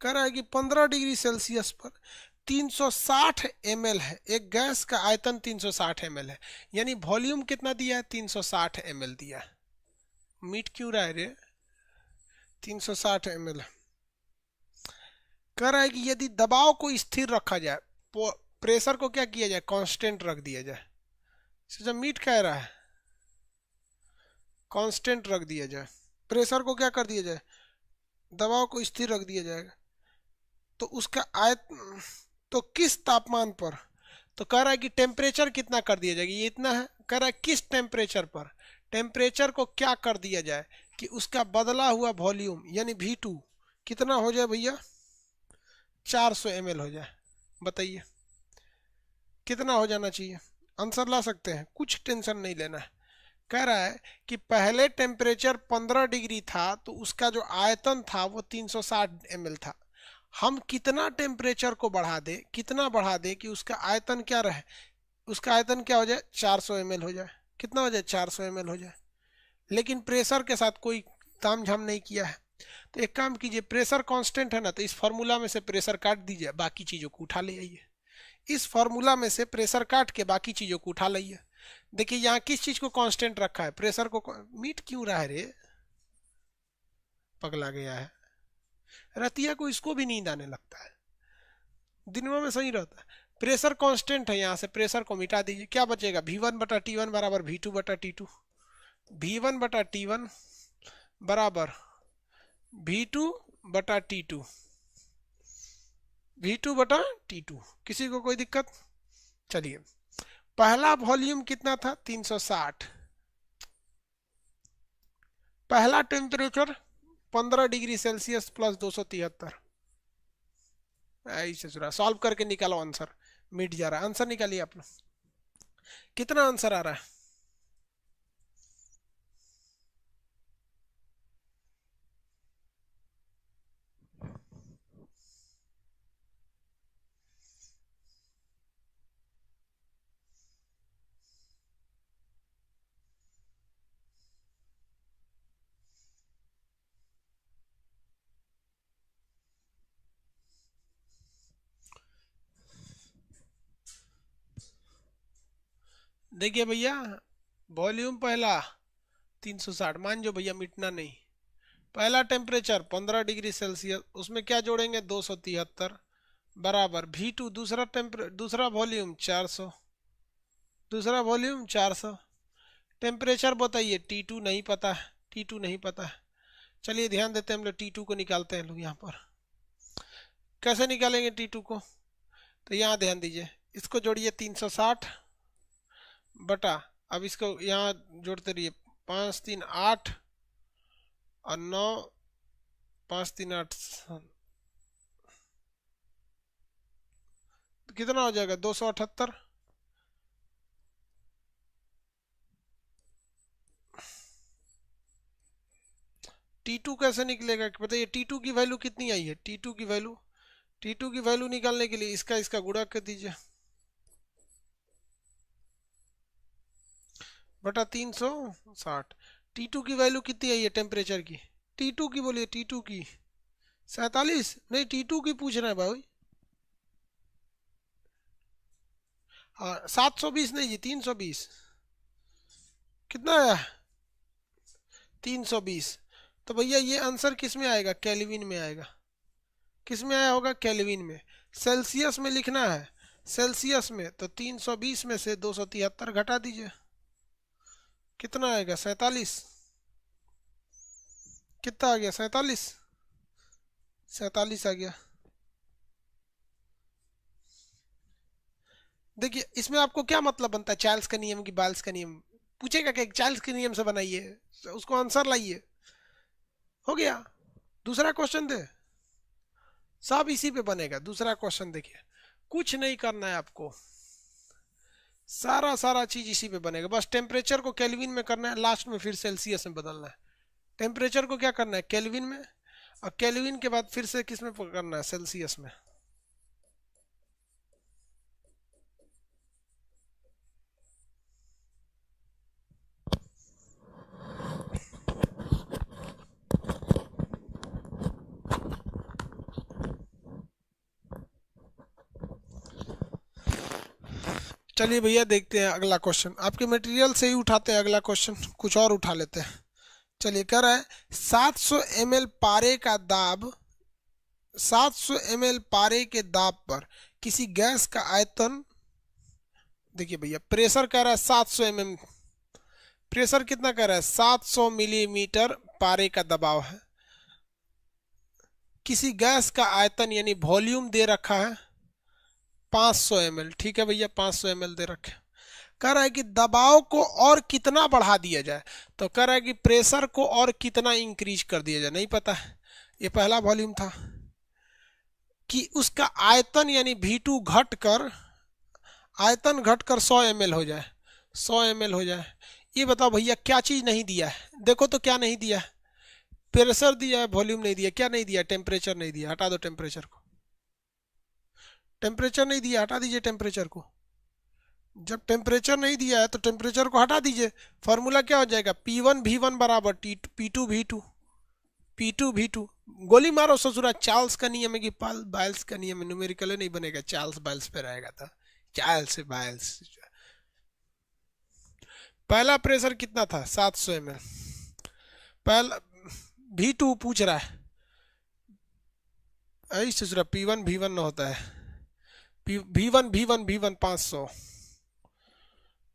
कह रहा है कि 15 डिग्री सेल्सियस पर 360 ml है, एक गैस का आयतन 360 ml है, यानी वॉल्यूम कितना दिया है, 360 ml दिया है। मीट क्यों रहा है रे, 360 ml। कह रहा है कि यदि दबाव को स्थिर रखा जाए, प्रेशर को क्या किया जाए, कांस्टेंट रख दिया जाए। जब मीट कह रहा है कांस्टेंट रख दिया जाए, प्रेशर को क्या कर दिया जाए, दबाव को स्थिर रख दिया जाएगा, तो उसका तो किस तापमान पर, तो कह रहा है कि टेम्परेचर कितना कर दिया जाएगा, ये इतना है। कह रहा है किस टेम्परेचर पर, टेम्परेचर को क्या कर दिया जाए कि उसका बदला हुआ वॉल्यूम यानी V2 कितना हो जाए भैया, 400 ml हो जाए। बताइए कितना हो जाना चाहिए, आंसर ला सकते हैं, कुछ टेंशन नहीं लेना है। कह रहा है कि पहले टेम्परेचर 15 डिग्री था तो उसका जो आयतन था वो 360 ml था। हम कितना टेम्परेचर को बढ़ा दे, कितना बढ़ा दे कि उसका आयतन क्या रहे, उसका आयतन क्या हो जाए, 400 ml हो जाए। कितना हो जाए, 400 ml हो जाए। लेकिन प्रेशर के साथ कोई ताम झाम नहीं किया है। तो एक काम कीजिए, प्रेशर कांस्टेंट है ना, तो इस फॉर्मूला में से प्रेशर काट दीजिए, बाकी चीजों को उठा ले आइए। इस फॉर्मूला में से प्रेशर काट के बाकी चीजों को उठा लाइए। देखिए यहाँ किस चीज को कांस्टेंट रखा है, प्रेशर को। मीट क्यों रहा है रे, पगला गया है। रतिया को इसको भी नींद आने लगता है, दिन में सही रहता है। प्रेशर कांस्टेंट है, यहाँ से प्रेशर को मिटा दीजिए, क्या बचेगा, V1 बटा T1 बराबर V2 बटा T2, V1 बटा T1 बराबर V2 बटा T2, V2 बटा T2। किसी को कोई दिक्कत। चलिए पहला वॉल्यूम कितना था, 360। पहला टेम्परेचर 15 डिग्री सेल्सियस प्लस 273। ऐसे चुरा सॉल्व करके निकालो आंसर, मिट जा रहा है। आंसर निकालिए आप लोग, कितना आंसर आ रहा है। देखिए भैया वॉल्यूम पहला 360, मान जो भैया मिटना नहीं। पहला टेम्परेचर 15 डिग्री सेल्सियस, उसमें क्या जोड़ेंगे 273 बराबर V2। दूसरा वॉल्यूम 400, दूसरा वॉल्यूम 400। टेम्परेचर बताइए, T2 नहीं पता है, T2 नहीं पता है। चलिए ध्यान देते हैं हम लोग, T2 को निकालते हैं लोग यहाँ पर। कैसे निकालेंगे T2 को, तो यहाँ ध्यान दीजिए, इसको जोड़िए 360 बटा, अब इसको यहाँ जोड़ते रहिए, 5 3 8 और 9, 5 3 8, तो कितना हो जाएगा 278। T2 कैसे निकलेगा बताइए, T2 की वैल्यू कितनी आई है, T2 की वैल्यू निकालने के लिए इसका गुणा कर दीजिए बटा 360। T2 की वैल्यू कितनी आई है टेम्परेचर की, T2 की बोलिए, T2 की 47, नहीं T2 की पूछ रहे हैं भाई। हाँ 720 नहीं जी, 320। कितना आया 320। तो भैया ये आंसर किस में आएगा, केल्विन में आएगा। किस में आया होगा, केल्विन में। सेल्सियस में लिखना है, सेल्सियस में, तो 320 में से 273 घटा दीजिए, कितना आएगा 47। कितना आ गया 47, 47 आ गया। देखिए इसमें आपको क्या मतलब बनता है, चार्ल्स का नियम की बाल्स का नियम पूछेगा कि चार्ल्स के नियम से बनाइए, तो उसको आंसर लाइए, हो गया। दूसरा क्वेश्चन दे, सब इसी पे बनेगा। दूसरा क्वेश्चन देखिए, कुछ नहीं करना है आपको, सारा सारा चीज इसी पे बनेगा, बस टेम्परेचर को केल्विन में करना है, लास्ट में फिर सेल्सियस में बदलना है। टेम्परेचर को क्या करना है, केल्विन में, और केल्विन के बाद फिर से किस में करना है, सेल्सियस में। चलिए भैया देखते हैं अगला क्वेश्चन, आपके मटेरियल से ही उठाते हैं अगला क्वेश्चन, कुछ और उठा लेते हैं। चलिए कह रहा है 700 ml पारे का दाब, 700 ml पारे के दाब पर किसी गैस का आयतन, देखिए भैया प्रेशर कह रहा है 700 mm, प्रेशर कितना कह रहा है 700 मिलीमीटर पारे का दबाव है। किसी गैस का आयतन यानी वॉल्यूम दे रखा है 500 ml, ठीक है भैया 500 ml दे रखे। कह रहा है कि दबाव को और कितना बढ़ा दिया जाए, तो कह रहा है कि प्रेशर को और कितना इंक्रीज कर दिया जाए, नहीं पता है। ये पहला वॉल्यूम था कि उसका आयतन यानी V2 घट कर, आयतन घटकर 100 ml हो जाए, 100 ml हो जाए। ये बताओ भैया क्या चीज नहीं दिया है, देखो तो क्या नहीं दिया है, प्रेशर दिया है, वॉल्यूम नहीं दिया, क्या नहीं दिया, टेम्परेचर नहीं दिया, हटा दो टेम्परेचर को, टेम्परेचर नहीं दिया, हटा दीजिए टेम्परेचर को। जब टेम्परेचर नहीं दिया है तो टेम्परेचर को हटा दीजिए, फॉर्मूला क्या हो जाएगा, P1 V1 बराबर P2 V2, P2 V2। गोली मारो ससुरा, चार्ल्स का नियम है कि पाल बाइल्स का नियम है, न्यूमेरिकल नहीं बनेगा, चार्ल्स बाइल्स पे रहेगा था, चार्ल्स बाइल्स। पहला प्रेशर कितना था 700 ml, पहला V2 पूछ रहा है, ऐसे ससुरा P1 V1 न होता है, V1 500,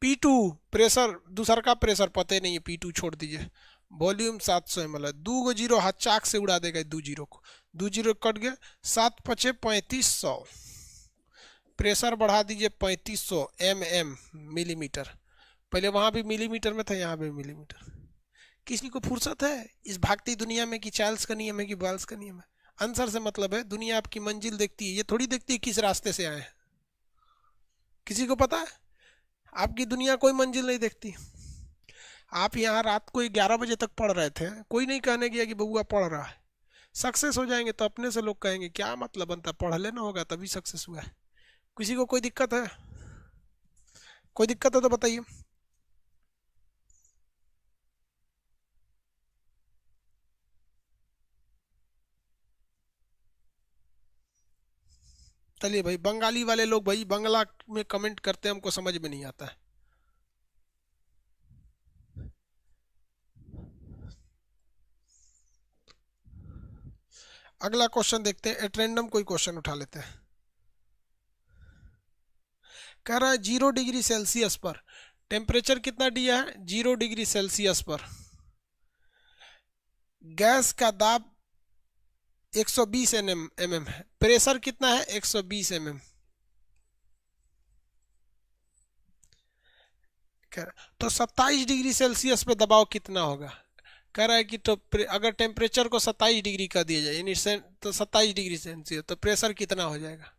P2 प्रेशर, दूसरा का प्रेशर पता ही नहीं है, P2 छोड़ दीजिए, वॉल्यूम 700 ml है, दो गो जीरो हाथ चाक से उड़ा देगा, दो जीरो को, दो जीरो कट गए, 7 पचे 3500, प्रेशर बढ़ा दीजिए 3500 mm मिलीमीटर, पहले वहां भी मिलीमीटर में था, यहाँ भी मिलीमीटर। किसी को फुर्सत है इस भागती दुनिया में कि चार्ल्स का नियम है कि बाल्स का नियम है, आंसर से मतलब है, दुनिया आपकी मंजिल देखती है, ये थोड़ी देखती है किस रास्ते से आए हैं। किसी को पता है, आपकी दुनिया कोई मंजिल नहीं देखती। आप यहाँ रात को 11 बजे तक पढ़ रहे थे, कोई नहीं कहने गया कि बबुआ पढ़ रहा है, सक्सेस हो जाएंगे तो अपने से लोग कहेंगे क्या मतलब बनता, पढ़ लेना होगा तभी सक्सेस हुआ है। किसी को कोई दिक्कत है, कोई दिक्कत है तो बताइए। चलिए भाई, बंगाली वाले लोग भाई बंगला में कमेंट करते हैं, हमको समझ में नहीं आता है। अगला क्वेश्चन देखते हैं, एट रैंडम कोई क्वेश्चन उठा लेते हैं। कह रहा है 0 डिग्री सेल्सियस पर टेम्परेचर कितना दिया है, 0 डिग्री सेल्सियस पर गैस का दाब 120 mm है, प्रेशर कितना है 120 mm। तो 27 डिग्री सेल्सियस पे दबाव कितना होगा। कह रहा है कि तो अगर टेम्परेचर को 27 डिग्री का दिया जाए यानी तो 27 डिग्री सेल्सियस तो प्रेशर कितना हो जाएगा।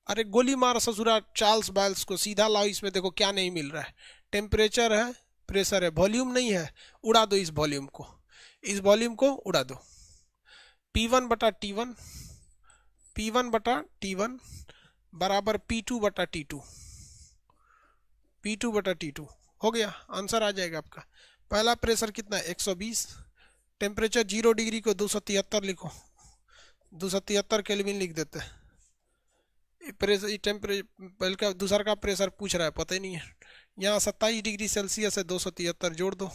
अरे गोली मार ससुरा चार्ल्स बायल्स को, सीधा लाओ। इसमें देखो क्या नहीं मिल रहा है, टेम्परेचर है, प्रेशर है, वॉल्यूम नहीं है। उड़ा दो इस वॉल्यूम को, इस वॉल्यूम को उड़ा दो। P1 बटा T1, P1 बटा T1 बराबर P2 बटा T2, P2 बटा T2 हो गया, आंसर आ जाएगा आपका। पहला प्रेशर कितना है 120, टेम्परेचर 0 डिग्री को 273 लिखो, 273 केल्विन लिख देते हैं। प्रेशर टेम्परेचर पहले का दूसरा का प्रेशर पूछ रहा है, पता ही नहीं है। यहाँ 27 डिग्री सेल्सियस है, 273 जोड़ दो,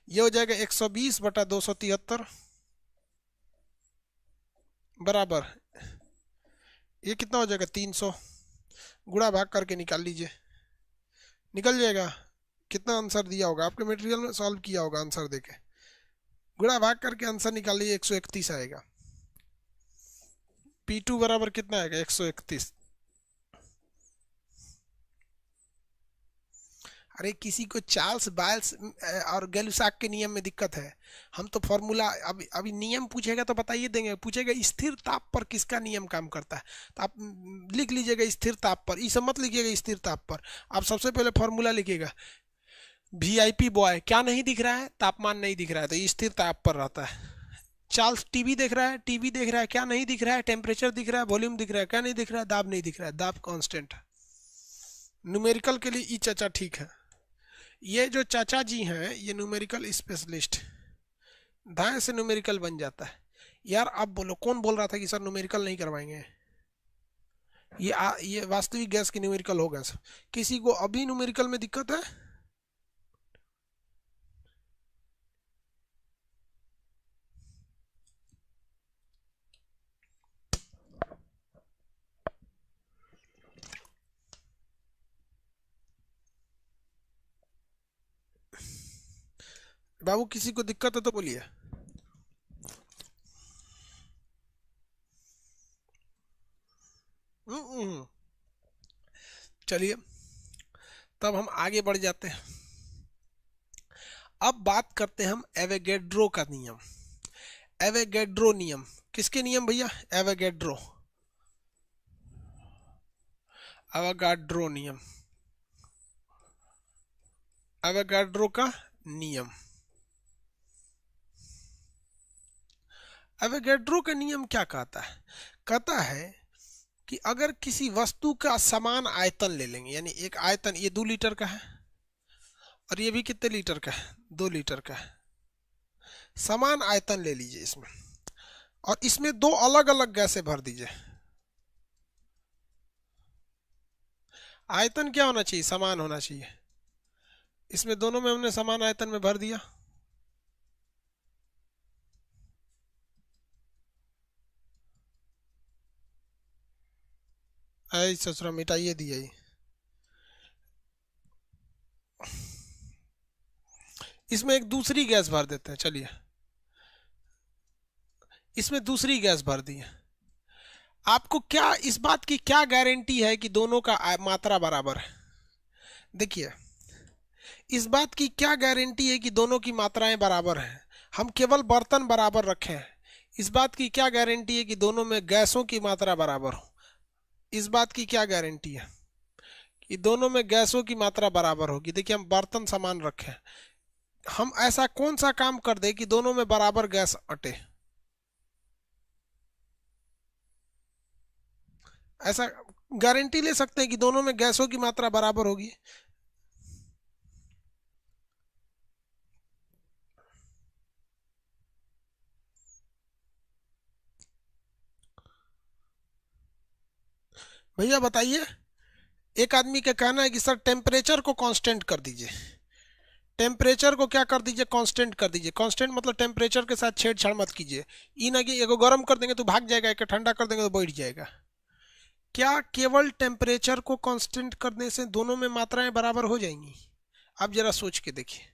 ये हो जाएगा 120 बटा 273 बराबर, ये कितना हो जाएगा 300, गुणा भाग करके निकाल लीजिए, निकल जाएगा। कितना आंसर दिया होगा आपके मटेरियल में, सॉल्व किया होगा आंसर देके, गुणा भाग करके आंसर निकाल लीजिए, 131 आएगा। P2 बराबर कितना आएगा 131। अरे किसी को चार्ल्स बायल्स और गैलुसाक के नियम में दिक्कत है, हम तो फॉर्मूला अभी अभी नियम पूछेगा तो बताइए देंगे। पूछेगा स्थिर ताप पर किसका नियम काम करता है, तो आप लिख लीजिएगा स्थिर ताप पर, इसे मत लिखिएगा स्थिर ताप पर। आप सबसे पहले फॉर्मूला लिखिएगा, VIP बॉय क्या नहीं दिख रहा है, तापमान नहीं दिख रहा है, तो ये स्थिर ताप पर रहता है। चार्ल्स टीवी देख रहा है, टीवी देख रहा है, क्या नहीं दिख रहा है, टेम्परेचर दिख रहा है, वॉल्यूम दिख रहा है, क्या नहीं दिख रहा है, दाब नहीं दिख रहा है, दाब कांस्टेंट है। न्यूमेरिकल के लिए ई चाचा ठीक है। ये जो चाचा जी हैं ये न्यूमेरिकल स्पेशलिस्ट, दाएं से न्यूमेरिकल बन जाता है। यार अब बोलो कौन बोल रहा था कि सर न्यूमेरिकल नहीं करवाएंगे, ये वास्तविक गैस की न्यूमेरिकल होगा सर। किसी को अभी न्यूमेरिकल में दिक्कत है। बाबू किसी को दिक्कत है तो बोलिए। चलिए तब हम आगे बढ़ जाते हैं। अब बात करते हैं हम एवोगैड्रो का नियम। एवोगैड्रो नियम किसके नियम भैया, एवोगैड्रो, एवोगाड्रो नियम, एवोगाड्रो का नियम। एवोगैड्रो का नियम क्या कहता है, कहता है कि अगर किसी वस्तु का समान आयतन ले लेंगे, यानी एक आयतन, ये 2 लीटर का है और ये भी कितने लीटर का है, 2 लीटर का है, समान आयतन ले लीजिए इसमें, और इसमें 2 अलग अलग गैसें भर दीजिए। आयतन क्या होना चाहिए, समान होना चाहिए। इसमें दोनों में हमने समान आयतन में भर दिया, ससुरा मिटाइए दिया ही। इसमें एक दूसरी गैस भर देते हैं, चलिए इसमें दूसरी गैस भर दी है। आपको क्या इस बात की क्या गारंटी है कि दोनों का मात्रा बराबर है। देखिए इस बात की क्या गारंटी है कि दोनों की मात्राएं बराबर हैं, हम केवल बर्तन बराबर रखे हैं। इस बात की क्या गारंटी है कि दोनों में गैसों की मात्रा बराबर हो, इस बात की क्या गारंटी है कि दोनों में गैसों की मात्रा बराबर होगी। देखिए हम बर्तन समान रखे हैं, हम ऐसा कौन सा काम कर दे कि दोनों में बराबर गैस अटे, ऐसा गारंटी ले सकते हैं कि दोनों में गैसों की मात्रा बराबर होगी। भैया बताइए, एक आदमी का कहना है कि सर टेम्परेचर को कांस्टेंट कर दीजिए, टेम्परेचर को क्या कर दीजिए, कांस्टेंट कर दीजिए। कांस्टेंट मतलब टेम्परेचर के साथ छेड़छाड़ मत कीजिए। ई ना कि एगो गर्म कर देंगे तो भाग जाएगा, एक ठंडा कर देंगे तो बैठ जाएगा। क्या केवल टेम्परेचर को कांस्टेंट करने से दोनों में मात्राएं बराबर हो जाएंगी? आप जरा सोच के देखिए,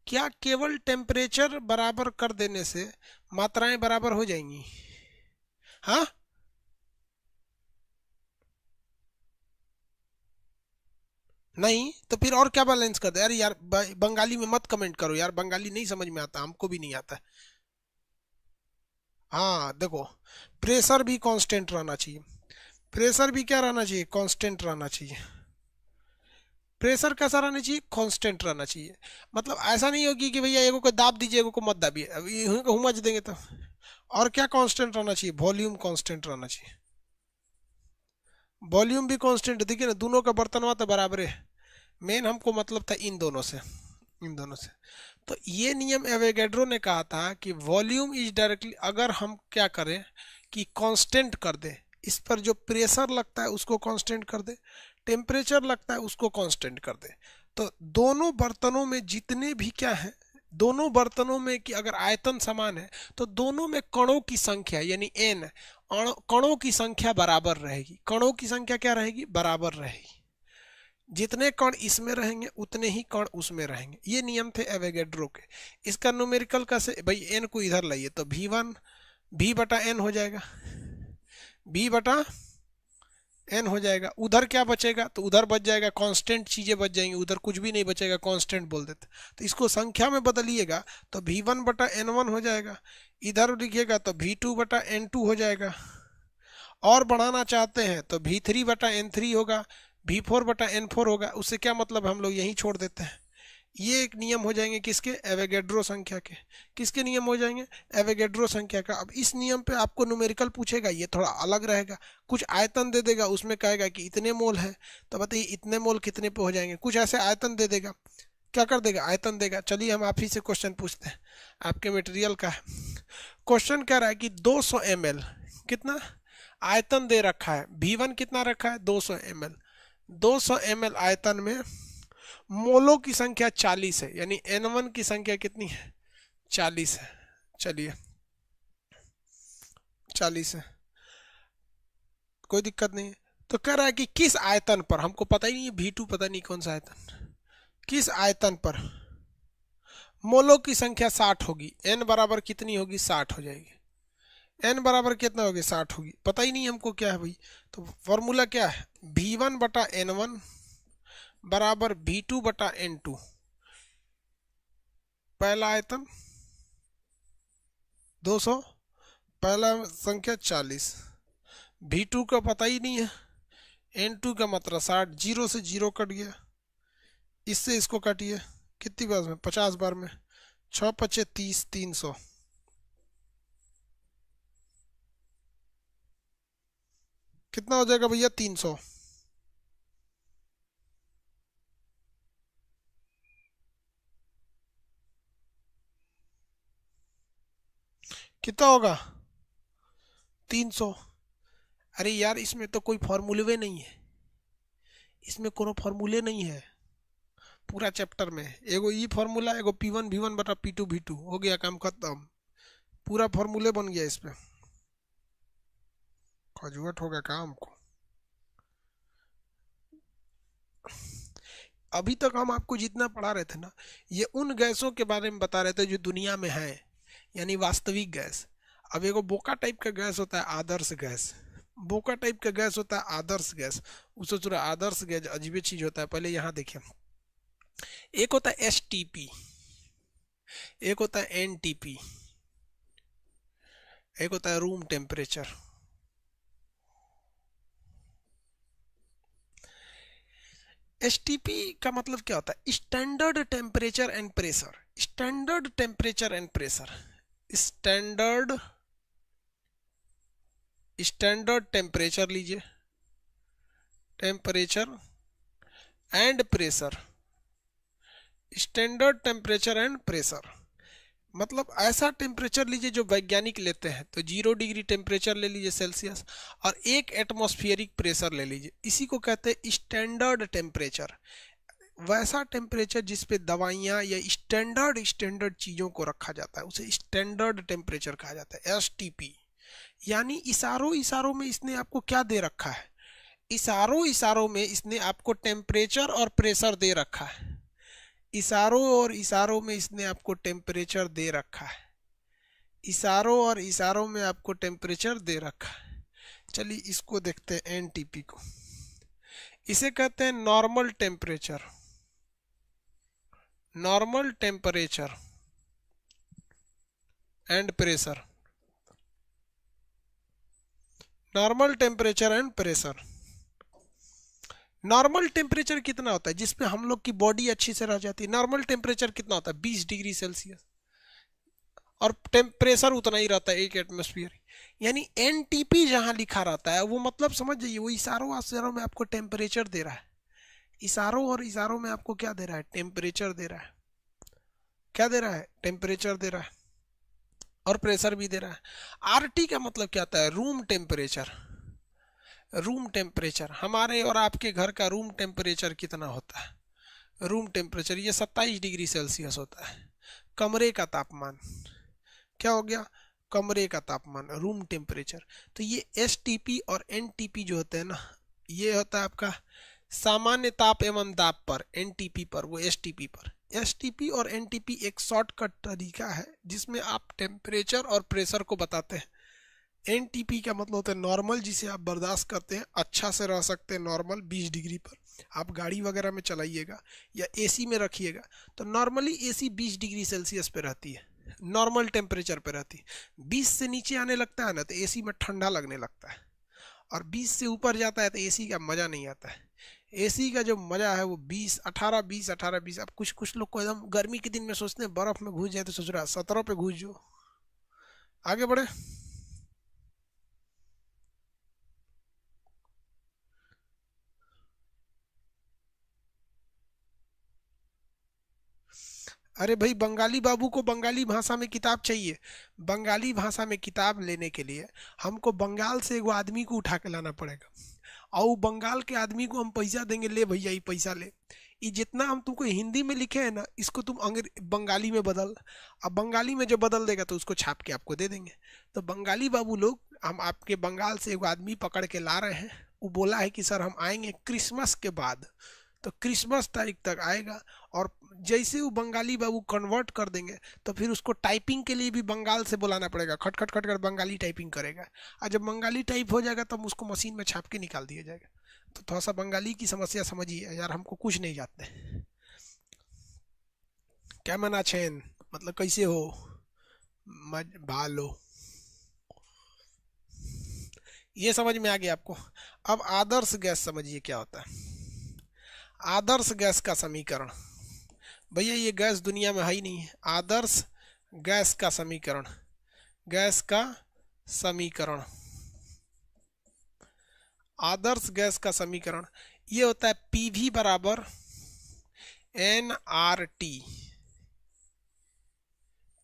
क्या केवल टेम्परेचर बराबर कर देने से मात्राएं बराबर हो जाएंगी? हाँ, नहीं तो फिर और क्या बैलेंस कर दे? अरे यार बंगाली में मत कमेंट करो यार, बंगाली नहीं समझ में आता, हमको भी नहीं आता। हाँ देखो, प्रेशर भी कांस्टेंट रहना चाहिए। प्रेशर भी क्या रहना चाहिए? कांस्टेंट रहना चाहिए। प्रेशर कैसा रहना चाहिए? कांस्टेंट रहना चाहिए। मतलब ऐसा नहीं होगी कि भैया एगो को दाब दीजिए एगो को मत दाबिए, अब यूं को हुमच देंगे तो। और क्या कांस्टेंट रहना चाहिए? वॉल्यूम कांस्टेंट रहना चाहिए। वॉल्यूम भी कांस्टेंट, देखिए ना दोनों का बर्तनवा तो बराबर है। मेन हमको मतलब था इन दोनों से, इन दोनों से। तो ये नियम एवोगैड्रो ने कहा था कि वॉल्यूम इज डायरेक्टली, अगर हम क्या करें कि कांस्टेंट कर दे, इस पर जो प्रेशर लगता है उसको कांस्टेंट कर दे, टेम्परेचर लगता है उसको कांस्टेंट कर दे, तो दोनों बर्तनों में जितने भी क्या है, दोनों बर्तनों में कि अगर आयतन समान है तो दोनों में कणों की संख्या यानी एन, कणों की संख्या बराबर रहेगी। कणों की संख्या क्या रहेगी? बराबर रहेगी। जितने कण इसमें रहेंगे उतने ही कण उसमें रहेंगे। ये नियम थे एवोगैड्रो के। इसका न्यूमेरिकल कैसे भाई? एन को इधर लाइए तो V1 V बटा एन हो जाएगा, V बटा एन हो जाएगा। उधर क्या बचेगा? तो उधर बच जाएगा कांस्टेंट चीजें बच जाएंगी, उधर कुछ भी नहीं बचेगा, कांस्टेंट बोल देते। तो इसको संख्या में बदलिएगा तो V1 बटा N1 हो जाएगा। इधर लिखिएगा तो V2 बटा N2 हो जाएगा। और बढ़ाना चाहते हैं तो V3 बटा N3 होगा, V4 बटा N4 होगा। उससे क्या मतलब, हम लोग यहीं छोड़ देते हैं। ये एक नियम हो जाएंगे किसके? एवोगैड्रो संख्या के। किसके नियम हो जाएंगे? एवोगैड्रो संख्या का। अब इस नियम पे आपको न्यूमेरिकल पूछेगा, ये थोड़ा अलग रहेगा। कुछ आयतन दे देगा, उसमें कहेगा कि इतने मोल है, तो बताइए इतने मोल कितने पे हो जाएंगे। कुछ ऐसे आयतन दे देगा, क्या कर देगा? आयतन देगा। चलिए हम आप ही से क्वेश्चन पूछते हैं, आपके मटेरियल का है। क्वेश्चन कह रहा है कि 200 ml कितना आयतन दे रखा है, V1 कितना रखा है? 200 ml। 200 ml आयतन में मोलों की संख्या 40 है, यानी N1 की संख्या कितनी है? 40 है। चलिए 40 है, कोई दिक्कत नहीं है। तो कह रहा है कि किस आयतन पर, हमको पता ही नहीं है V2 पता नहीं कौन सा आयतन, किस आयतन पर मोलों की संख्या 60 होगी। N बराबर कितनी होगी? 60 हो जाएगी। N बराबर कितना होगी? 60 होगी। पता ही नहीं हमको क्या है भाई। तो फॉर्मूला क्या है? V1 बटा N1 बराबर V2 बटा N2। पहला आयतन 200, पहला संख्या 40, V2 का पता ही नहीं है, N2 का मतलब 60, जीरो से जीरो कट गया, इससे इसको काटिए कितनी बार में? 50 बार में। 6 पचे 30, 300। कितना हो जाएगा भैया? 300। कितना होगा? 300। अरे यार इसमें तो कोई फॉर्मूले नहीं है, इसमें कोनो फॉर्मूले नहीं है पूरा चैप्टर में। एगो ई फॉर्मूला, एगो P1 V1 बटा P2 V2, हो गया काम खत्म। पूरा फॉर्मूले बन गया इसमें, खजुआट हो गया काम को। अभी तक हम आपको जितना पढ़ा रहे थे ना, ये उन गैसों के बारे में बता रहे थे जो दुनिया में है, यानी वास्तविक गैस। अब एगो बोका टाइप का गैस होता है आदर्श गैस, बोका टाइप का गैस होता है आदर्श गैस। उससे थोड़ा आदर्श गैस अजीब चीज होता है। पहले यहाँ देखिए, एक होता है STP, एक होता है NTP, एक होता है रूम टेम्परेचर। STP का मतलब क्या होता है? Standard temperature and pressure. Standard temperature and pressure, standard standard temperature लीजिए, temperature and pressure. Standard temperature and pressure मतलब ऐसा टेम्परेचर लीजिए जो वैज्ञानिक लेते हैं, तो 0 डिग्री टेम्परेचर ले लीजिए सेल्सियस, और 1 एटमॉस्फेरिक प्रेशर ले लीजिए, इसी को कहते हैं स्टैंडर्ड टेम्परेचर। वैसा टेम्परेचर जिस पे दवाइयाँ या स्टैंडर्ड स्टैंडर्ड चीज़ों को रखा जाता है उसे स्टैंडर्ड टेम्परेचर कहा जाता है, एसटीपी। यानी इशारों इशारों में इसने आपको क्या दे रखा है, इशारों इशारों में इसने आपको टेम्परेचर और प्रेशर दे रखा है, इशारों और इशारों में इसने आपको टेम्परेचर दे रखा है, इशारों और इशारों में आपको टेम्परेचर दे रखा है। चलिए इसको देखते हैं, एनटीपी को, इसे कहते हैं normal temperature, normal temperature and pressure, normal temperature and pressure. Normal temperature कितना होता है जिसपे हम लोग की बॉडी अच्छी से रह जाती है, नॉर्मल टेम्परेचर कितना होता है 20 डिग्री सेल्सियस, और टेम्परेचर उतना ही रहता है 1 एटमॉस्फेयर। यानी एनटीपी जहां लिखा रहता है वो मतलब समझ जाइए वो इशारों इशारों में आपको टेम्परेचर दे रहा है, इशारों और इशारों में आपको क्या दे रहा है, टेम्परेचर दे रहा है, क्या दे रहा है, टेम्परेचर दे रहा है और प्रेशर भी दे रहा है। आरटी का मतलब क्या होता है, रूम टेम्परेचर, रूम टेम्परेचर, हमारे और आपके घर का रूम टेम्परेचर कितना होता है, रूम टेम्परेचर ये 27 डिग्री सेल्सियस होता है। कमरे का तापमान क्या हो गया, कमरे का तापमान, रूम टेम्परेचर। तो ये एसटीपी और एनटीपी जो होते हैं ना, ये होता है आपका सामान्य ताप एवं दाब पर, एनटीपी पर, वो एसटीपी पर। एसटीपी और एनटीपी एक शॉर्टकट तरीका है जिसमें आप टेम्परेचर और प्रेशर को बताते हैं। एनटीपी का मतलब होता है नॉर्मल, जिसे आप बर्दाश्त करते हैं, अच्छा से रह सकते हैं नॉर्मल 20 डिग्री पर। आप गाड़ी वगैरह में चलाइएगा या एसी में रखिएगा तो नॉर्मली एसी 20 डिग्री सेल्सियस पे रहती है, नॉर्मल टेम्परेचर पे रहती है। 20 से नीचे आने लगता है ना तो एसी में ठंडा लगने लगता है, और 20 से ऊपर जाता है तो एसी का मज़ा नहीं आता है। एसी का जो मज़ा है वो 20 18 20 18 20। अब कुछ कुछ लोग को एकदम गर्मी के दिन में सोचते हैं बर्फ़ में घुस जाए, तो सोच रहा है 17 पे घुस जाओ। आगे बढ़े। अरे भाई, बंगाली बाबू को बंगाली भाषा में किताब चाहिए। बंगाली भाषा में किताब लेने के लिए हमको बंगाल से एगो आदमी को उठा के लाना पड़ेगा, और वो बंगाल के आदमी को हम पैसा देंगे, ले भैया ये पैसा ले, ये जितना हम तुमको हिंदी में लिखे हैं ना इसको तुम बंगाली में बदल। अब बंगाली में जो बदल देगा तो उसको छाप के आपको दे देंगे। तो बंगाली बाबू लोग, हम आपके बंगाल से एगो आदमी पकड़ के ला रहे हैं, वो बोला है कि सर हम आएंगे क्रिसमस के बाद, तो क्रिसमस तारीख तक आएगा। और जैसे वो बंगाली बाबू कन्वर्ट कर देंगे तो फिर उसको टाइपिंग के लिए भी बंगाल से बुलाना पड़ेगा, खट खट खट कर बंगाली टाइपिंग करेगा, और जब बंगाली टाइप हो जाएगा तब उसको मशीन में छाप के निकाल दिया जाएगा। तो थोड़ा सा बंगाली की समस्या समझिए यार, हमको कुछ नहीं जाते। क्या मना छेन मतलब कैसे हो, भालो, ये समझ में आ गया आपको। अब आदर्श गैस समझिए क्या होता है। आदर्श गैस का समीकरण, भैया ये गैस दुनिया में है ही नहीं है। आदर्श गैस का समीकरण, गैस का समीकरण, आदर्श गैस का समीकरण ये होता है पीवी बराबर एन आर टी,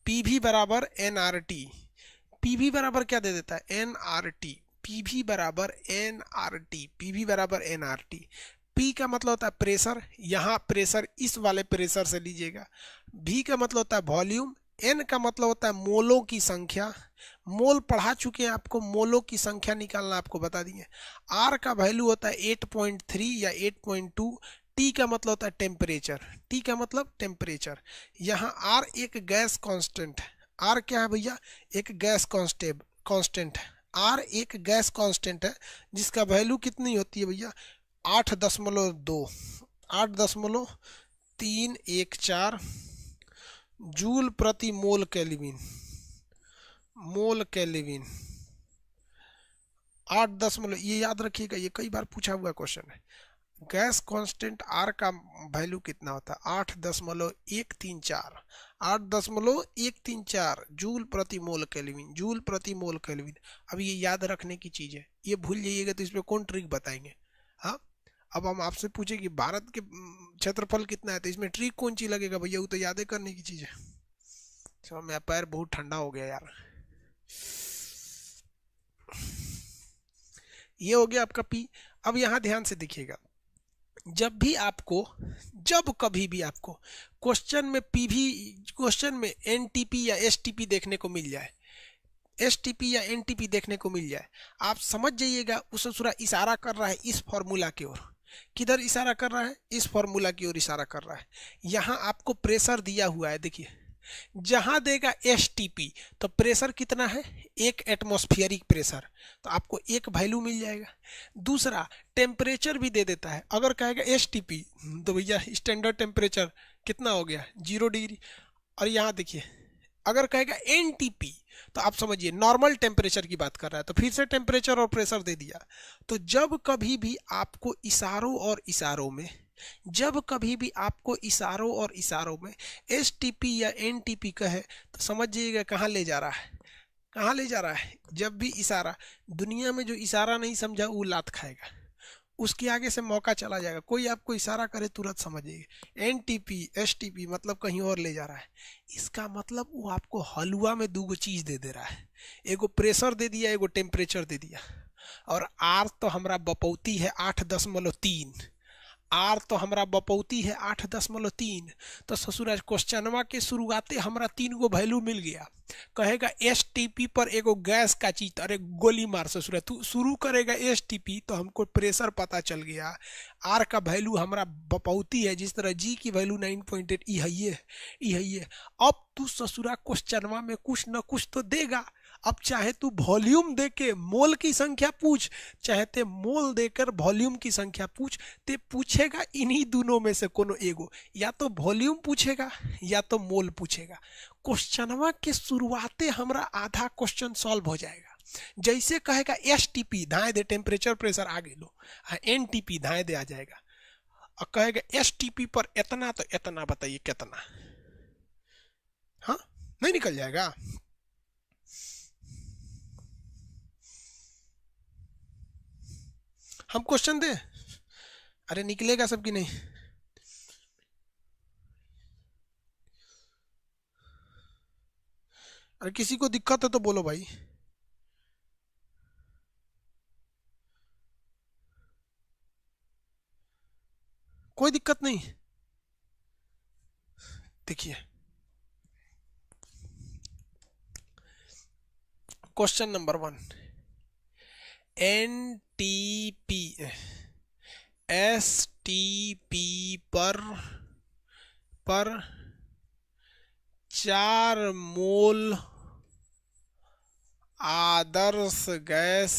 पीवी बराबर एन आर टी। पीवी बराबर क्या दे देता है, एन आर टी, पीवी बराबर एन आर टी, पीवी बराबर एन आर टी। पी का मतलब होता है प्रेशर, यहाँ प्रेशर इस वाले प्रेशर से लीजिएगा। भी का मतलब होता है वॉल्यूम। एन का मतलब होता है मोलों की संख्या, मोल पढ़ा चुके हैं आपको, मोलों की संख्या निकालना आपको बता दिए। आर का वैल्यू होता है 8.3 या 8.2। टी का मतलब होता है टेम्परेचर, टी का मतलब टेम्परेचर। यहाँ आर एक गैस कांस्टेंट है। आर क्या है भैया, एक गैस कांस्टेंट है। आर एक गैस कांस्टेंट है जिसका वैल्यू कितनी होती है भैया, 8.2, 8.314 जूल प्रति मोल केल्विन, मोल केल्विन। 8 ये याद रखिएगा, ये कई बार पूछा हुआ क्वेश्चन है। गैस कांस्टेंट आर का वैल्यू कितना होता है, 8.134, 8.134 जूल प्रति मोल केल्विन, जूल प्रति मोल केल्विन। अब ये याद रखने की चीज़ है, ये भूल जाइएगा तो इसमें कौन ट्रिक बताएंगे। हाँ, अब हम आपसे पूछे कि भारत के क्षेत्रफल कितना है तो इसमें ट्रिक कौन सी लगेगा भैया, वो तो याद करने की चीज़ है। चलो मेरा पैर बहुत ठंडा हो गया यार। ये हो गया आपका पी। अब यहाँ ध्यान से देखिएगा, जब भी आपको, जब कभी भी आपको क्वेश्चन में पीवी, क्वेश्चन में एनटीपी या एसटीपी देखने को मिल जाए, एसटीपी या एनटीपी देखने को मिल जाए, आप समझ जाइएगा उस ससुरा इशारा कर रहा है इस फॉर्मूला की ओर। किधर इशारा कर रहा है? इस फॉर्मूला की ओर इशारा कर रहा है। यहाँ आपको प्रेशर दिया हुआ है, देखिए जहां देगा एसटीपी तो प्रेशर कितना है, एक एटमॉस्फेरिक प्रेशर, तो आपको एक वैल्यू मिल जाएगा। दूसरा टेम्परेचर भी दे देता है, अगर कहेगा एसटीपी तो भैया स्टैंडर्ड टेम्परेचर कितना हो गया, 0 डिग्री। और यहाँ देखिए अगर कहेगा एनटीपी तो आप समझिए नॉर्मल टेम्परेचर की बात कर रहा है, तो फिर से टेम्परेचर और प्रेशर दे दिया। तो जब कभी भी आपको इशारों और इशारों में, जब कभी भी आपको इशारों और इशारों में एसटीपी या एनटीपी कहे तो समझिएगा कहाँ ले जा रहा है, कहाँ ले जा रहा है। जब भी इशारा, दुनिया में जो इशारा नहीं समझा वो लात खाएगा, उसके आगे से मौका चला जाएगा। कोई आपको इशारा करे तुरंत समझिए एनटीपी एसटीपी मतलब कहीं और ले जा रहा है। इसका मतलब वो आपको हलवा में दो चीज दे दे रहा है, एगो प्रेशर दे दिया, एगो टेम्परेचर दे दिया। और आर तो हमारा बपौती है 8.3, आर तो हमारा बपौती है 8.3। तो ससुराज क्वेश्चनवा के शुरुआते हमारा 3 गो वैल्यू मिल गया। कहेगा एस टीपी पर एगो गैस का चीज, अरे गोली मार ससुरा, तू शुरू करेगा एस टीपी तो हमको प्रेशर पता चल गया। आर का वैल्यू हमारा बपौती है, जिस तरह जी की वैल्यू 9.8 ई है। अब तू ससुरा क्वेश्चनवा में कुछ न कुछ तो देगा। अब चाहे तू वॉल्यूम दे के मोल की संख्या पूछ, चाहे ते मोल देकर वॉल्यूम की संख्या पूछ, ते पूछेगा इन्हीं दोनों में से कोनो एगो, या तो वॉल्यूम पूछेगा या तो मोल पूछेगा। क्वेश्चनवा के शुरुआते हमरा आधा क्वेश्चन सॉल्व हो जाएगा। जैसे कहेगा एस टीपी धाए दे, टेम्परेचर प्रेशर आगे लो, एन टीपी धाए दे आ जाएगा। और कहेगा एस टीपी पर इतना तो इतना बताइए कितना, हाँ नहीं निकल जाएगा। हम क्वेश्चन दे, अरे निकलेगा सबकी नहीं। अरे किसी को दिक्कत है तो बोलो भाई। कोई दिक्कत नहीं। देखिए question number 1, N T P S T P पर 4 मोल आदर्श गैस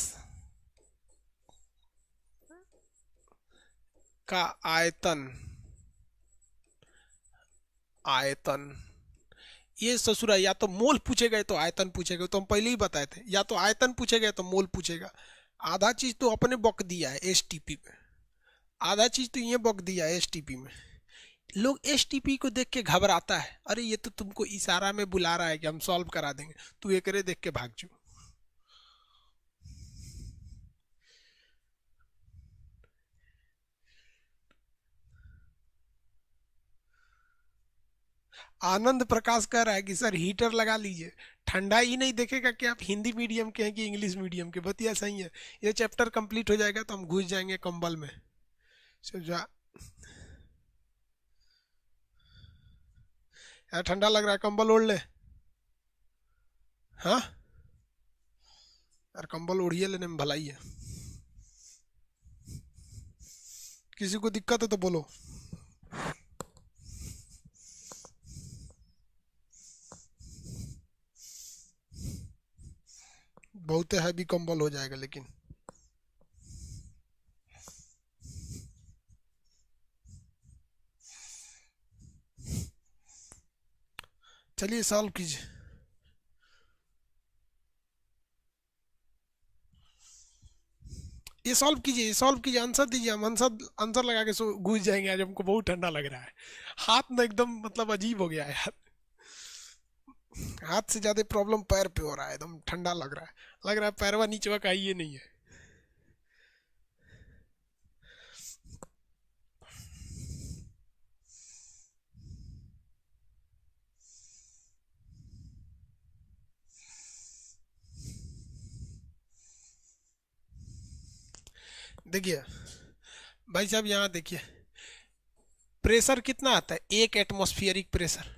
का आयतन, आयतन ये ससुरा या तो मोल पूछेगा तो आयतन पूछेगा, तो हम पहले ही बताए थे, या तो आयतन पूछेगा तो मोल पूछेगा। आधा चीज तो अपने बक दिया है एसटीपी में, आधा चीज तो ये बक दिया है एसटीपी में। लोग एसटीपी को देख के घबराता है, अरे ये तो तुमको इशारा में बुला रहा है कि हम सॉल्व करा देंगे, तू एक देख के भाग जाओ। आनंद प्रकाश कह रहा है कि सर हीटर लगा लीजिए, ठंडा ही नहीं देखेगा कि आप हिंदी मीडियम के हैं कि इंग्लिश मीडियम के। बतिया सही है, ये चैप्टर कंप्लीट हो जाएगा तो हम घुस जाएंगे कंबल में। समझा? यार ठंडा लग रहा है, कंबल ओढ़ ले। हाँ यार कंबल ओढ़िए, लेने में भलाई है। किसी को दिक्कत है तो बोलो। बहुत हैवी कंबल हो जाएगा लेकिन। चलिए सॉल्व कीजिए। ये सॉल्व कीजिए, सॉल्व कीजिए, आंसर दीजिए, हम आंसर आंसर लगा के घुस जाएंगे। आज हमको बहुत ठंडा लग रहा है, हाथ में एकदम मतलब अजीब हो गया है यार। हाथ से ज्यादा प्रॉब्लम पैर पे हो रहा है, एकदम ठंडा लग रहा है, लग रहा है पैरवा नीचवा का ही ये नहीं है। देखिए भाई साहब यहाँ देखिए, प्रेशर कितना आता है, 1 एटमॉस्फेरिक प्रेशर।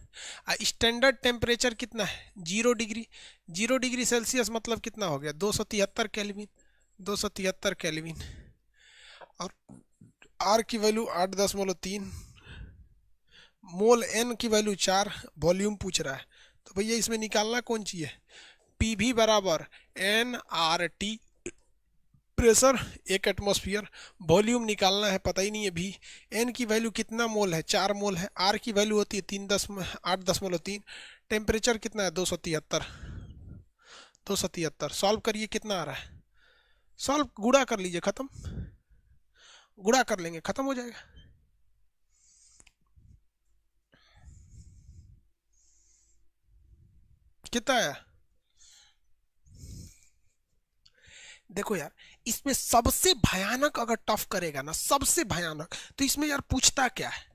स्टैंडर्ड टेम्परेचर कितना है, 0 डिग्री। 0 डिग्री सेल्सियस मतलब कितना हो गया, 273 केल्विन। 273 केल्विन। और आर की वैल्यू 8.3, मोल एन की वैल्यू 4, वॉल्यूम पूछ रहा है। तो भैया इसमें निकालना कौन सी है, पी भी बराबर N R T, pressure 1 atmosphere, volume निकालना है, पता ही नहीं है भी। एन की वैल्यू कितना मोल है, 4 मोल है। आर की वैल्यू होती है 8.3। टेम्परेचर कितना है, 273। 273 सॉल्व करिए, कितना आ रहा है, सॉल्व गुणा कर लीजिए, खत्म। गुणा कर लेंगे, खत्म हो जाएगा। कितना आया, देखो यार, इसमें सबसे भयानक अगर टफ करेगा ना, सबसे भयानक, तो इसमें यार पूछता क्या है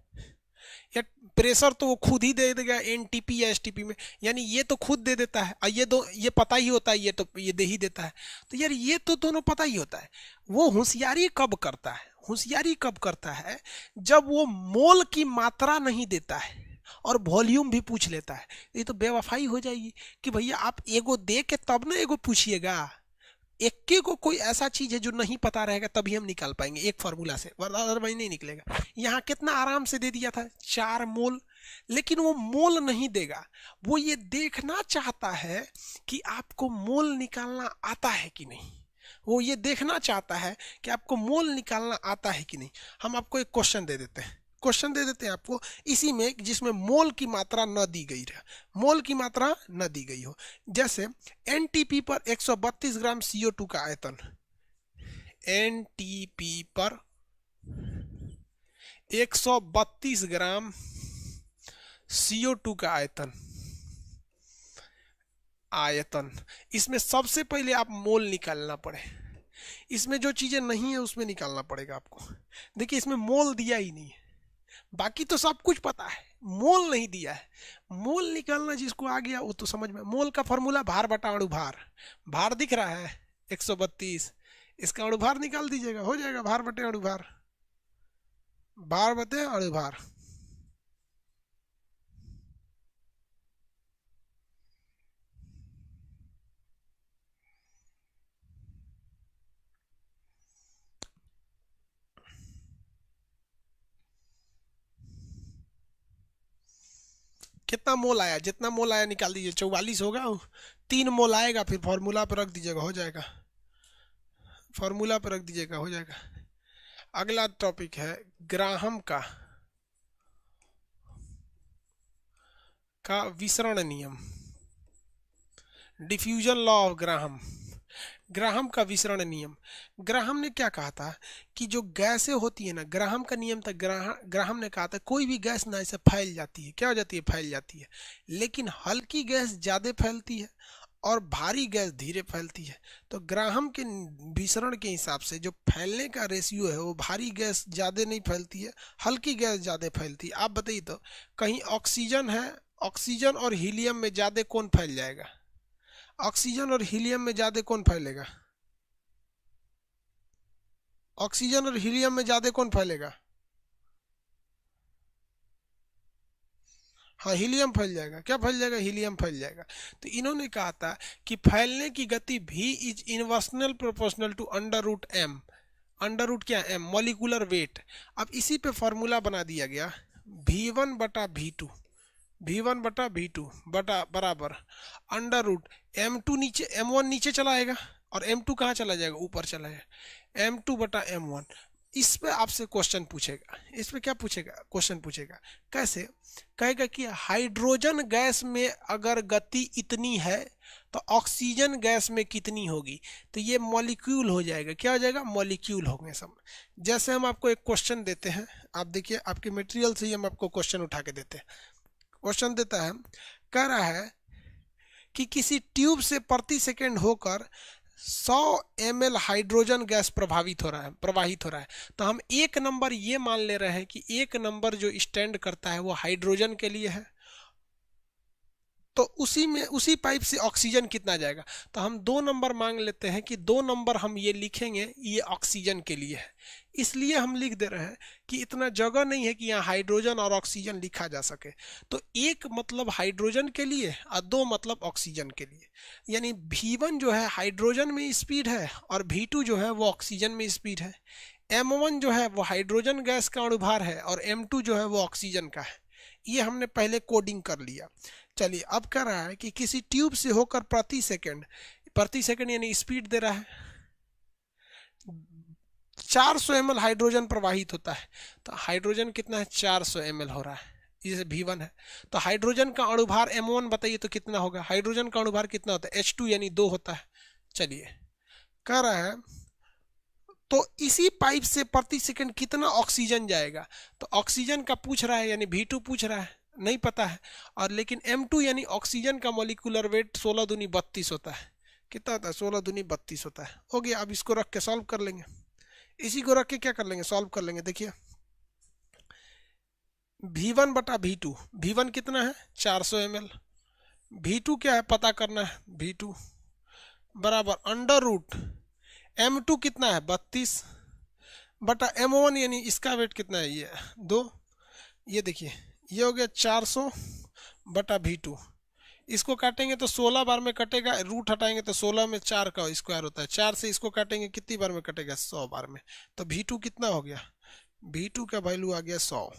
यार, प्रेशर तो वो खुद ही दे देगा एनटीपी या एसटीपी में, यानी ये तो खुद दे देता है, और ये पता ही होता है, ये तो ये दे ही देता है। तो यार ये तो दोनों पता ही होता है। वो होशियारी कब करता है, होशियारी कब करता है, जब वो मोल की मात्रा नहीं देता है और वॉल्यूम भी पूछ लेता है। ये तो बेवफाई हो जाएगी कि भैया आप एगो दे के तब ना एगो पूछिएगा। इक्के को कोई ऐसा चीज है जो नहीं पता रहेगा, तभी हम निकाल पाएंगे एक फार्मूला से, वरना अदरवाइज नहीं निकलेगा। यहाँ कितना आराम से दे दिया था, 4 मोल, लेकिन वो मोल नहीं देगा। वो ये देखना चाहता है कि आपको मोल निकालना आता है कि नहीं। वो ये देखना चाहता है कि आपको मोल निकालना आता है कि नहीं। हम आपको एक क्वेश्चन दे देते हैं, क्वेश्चन दे देते हैं आपको इसी में, जिसमें मोल की मात्रा न दी गई रहे, मोल की मात्रा न दी गई हो। जैसे एनटीपी पर 132 ग्राम CO2 का आयतन, एनटीपी पर 132 ग्राम CO2 का आयतन, इसमें सबसे पहले आप मोल निकालना पड़े। इसमें जो चीजें नहीं है उसमें निकालना पड़ेगा आपको। देखिए इसमें मोल दिया ही नहीं है, बाकी तो सब कुछ पता है, मोल नहीं दिया है। मोल निकालना जिसको आ गया वो तो समझ में। मोल का फॉर्मूला भार बटा अणुभार, भार दिख रहा है 132, इसका अणुभार निकाल दीजिएगा, हो जाएगा भार बटे अणुभार, भार बटे अणुभार। कितना मोल आया, जितना मोल आया निकाल दीजिए, 44 होगा, 3 मोल आएगा, फिर फॉर्मूला पर रख दीजिएगा, हो जाएगा, फॉर्मूला पर रख दीजिएगा, हो जाएगा। अगला टॉपिक है ग्राहम का विसरण नियम, diffusion law of Graham. Graham का विसरण नियम। ग्राहम ने क्या कहा था कि जो गैसें होती है ना, ग्राहम का नियम था, ग्राहम ने कहा था कोई भी गैस ना ऐसे फैल जाती है, क्या हो जाती है, फैल जाती है, लेकिन हल्की गैस ज़्यादा फैलती है और भारी गैस धीरे फैलती है। तो ग्राहम के विसरण के हिसाब से जो फैलने का रेशियो है, वो भारी गैस ज़्यादा नहीं फैलती है, हल्की गैस ज़्यादा फैलती है। आप बताइए तो, कहीं ऑक्सीजन है, ऑक्सीजन और हीलियम में ज़्यादा कौन फैल जाएगा, ऑक्सीजन और हीलियम में ज़्यादा कौन फैलेगा, ऑक्सीजन और हीलियम में ज़्यादा कौन फैलेगा, हाँ हीलियम फैल जाएगा, क्या फैल जाएगा, हीलियम फैल जाएगा। तो इन्होंने कहा था कि फैलने की गति भी is inversely proportional to under root M, under root क्या, एम, मॉलिकुलर वेट। अब इसी पे फॉर्मूला बना दिया गया, V1 बटा V2, V1 बटा V2 बटा बराबर अंडर रूट M2, नीचे M1 नीचे चला आएगा और M2 कहाँ चला जाएगा, ऊपर चला जाएगा, M2 बटा M1। इस पे आपसे क्वेश्चन पूछेगा, इस पे क्या पूछेगा, क्वेश्चन पूछेगा, कैसे, कहेगा कि हाइड्रोजन गैस में अगर गति इतनी है तो ऑक्सीजन गैस में कितनी होगी। तो ये मॉलिक्यूल हो जाएगा, क्या हो जाएगा, मॉलिक्यूल होंगे सब। जैसे हम आपको एक क्वेश्चन देते हैं, आप देखिए आपके मटेरियल से ही हम आपको क्वेश्चन उठा के देते हैं। क्वेश्चन देता है, कह रहा है कि किसी ट्यूब से प्रति सेकंड होकर 100 ml हाइड्रोजन गैस प्रवाहित हो रहा है। तो हम एक नंबर ये मान ले रहे हैं कि एक नंबर जो स्टैंड करता है वो हाइड्रोजन के लिए है, तो उसी में उसी पाइप से ऑक्सीजन कितना जाएगा। तो हम 2 नंबर मांग लेते हैं कि 2 नंबर हम ये लिखेंगे, ये ऑक्सीजन के लिए है, इसलिए हम लिख दे रहे हैं कि इतना जगह नहीं है कि यहाँ हाइड्रोजन और ऑक्सीजन लिखा जा सके। तो एक मतलब हाइड्रोजन के लिए और 2 मतलब ऑक्सीजन के लिए, यानी V1 जो है हाइड्रोजन में स्पीड है और V2 जो है वो ऑक्सीजन में स्पीड है। M1 जो है वो हाइड्रोजन गैस का अणुभार है और M2 जो है वो ऑक्सीजन का है। ये हमने पहले कोडिंग कर लिया। चलिए अब कह रहा है कि किसी ट्यूब से होकर प्रति सेकंड यानी स्पीड दे रहा है 400 ml हाइड्रोजन प्रवाहित होता है। तो हाइड्रोजन कितना है, 400 ml हो रहा है, ये V1 है। तो हाइड्रोजन का अणुभार M1 बताइए तो कितना होगा। हाइड्रोजन का अणुभार कितना होता है, H2 यानी 2 होता है। चलिए कह रहा है तो इसी पाइप से प्रति सेकंड कितना ऑक्सीजन जाएगा। तो ऑक्सीजन का पूछ रहा है यानी V2 पूछ रहा है, नहीं पता है। और लेकिन M2 यानी ऑक्सीजन का मॉलिक्यूलर वेट 16 दूनी 32 होता है। कितना होता है, 16 दूनी 32 होता है। हो गया, अब इसको रख के सॉल्व कर लेंगे। इसी को रख के क्या कर लेंगे, सॉल्व कर लेंगे। देखिए V1 बटा V2, V1 कितना है 400 ml, V2 क्या है पता करना है, V2 बराबर अंडर रूट M2 कितना है 32 बटा M1 यानी इसका वेट कितना है, ये 2। ये देखिए ये हो गया 400 बटा V2, इसको काटेंगे तो 16 बार में कटेगा, रूट हटाएंगे तो 16 में 4 का स्क्वायर होता है, 4 से इसको काटेंगे कितनी बार में कटेगा, 100 बार में। तो V2 कितना हो गया, V2 का वैल्यू आ गया 100।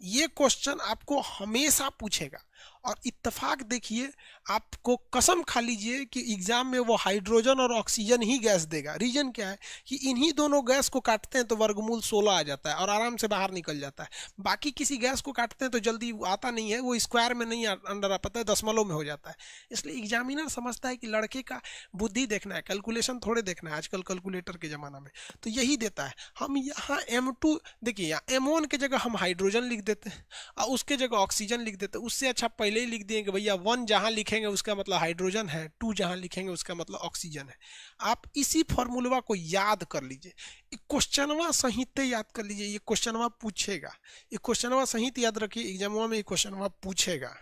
ये क्वेश्चन आपको हमेशा पूछेगा और इत्तेफाक देखिए, आपको कसम खा लीजिए कि एग्जाम में वो हाइड्रोजन और ऑक्सीजन ही गैस देगा। रीजन क्या है कि इन्हीं दोनों गैस को काटते हैं तो वर्गमूल 16 आ जाता है और आराम से बाहर निकल जाता है। बाकी किसी गैस को काटते हैं तो जल्दी आता नहीं है, वो स्क्वायर में नहीं अंडर आ पाता है, दशमलव में हो जाता है। इसलिए एग्जामिनर समझता है कि लड़के का बुद्धि देखना है, कैलकुलेशन थोड़े देखना है आजकल कैलकुलेटर के ज़माना में, तो यही देता है। हम यहाँ M2 देखिए, यहाँ M1 की जगह हम हाइड्रोजन लिख देते हैं और उसके जगह ऑक्सीजन लिख देते हैं। उससे अच्छा पहले ही लिख दिए कि भैया 1 जहां लिखेंगे उसका मतलब हाइड्रोजन है, 2 जहां लिखेंगे उसका मतलब ऑक्सीजन है। आप इसी फॉर्मूला को याद कर लीजिए, क्वेश्चनवा सहित याद कर लीजिए, ये क्वेश्चनवा पूछेगा। ये क्वेश्चनवा सहित याद रखिए, एग्जामवा में ये क्वेश्चनवा पूछेगा।